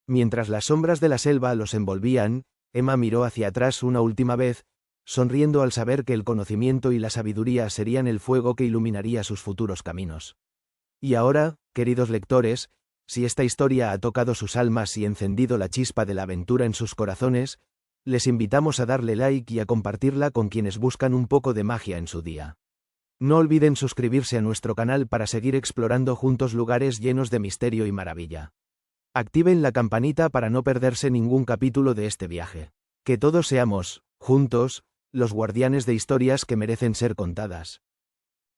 Mientras las sombras de la selva los envolvían, Emma miró hacia atrás una última vez, sonriendo al saber que el conocimiento y la sabiduría serían el fuego que iluminaría sus futuros caminos. Y ahora, queridos lectores, si esta historia ha tocado sus almas y encendido la chispa de la aventura en sus corazones, les invitamos a darle like y a compartirla con quienes buscan un poco de magia en su día. No olviden suscribirse a nuestro canal para seguir explorando juntos lugares llenos de misterio y maravilla. Activen la campanita para no perderse ningún capítulo de este viaje. Que todos seamos, juntos, los guardianes de historias que merecen ser contadas.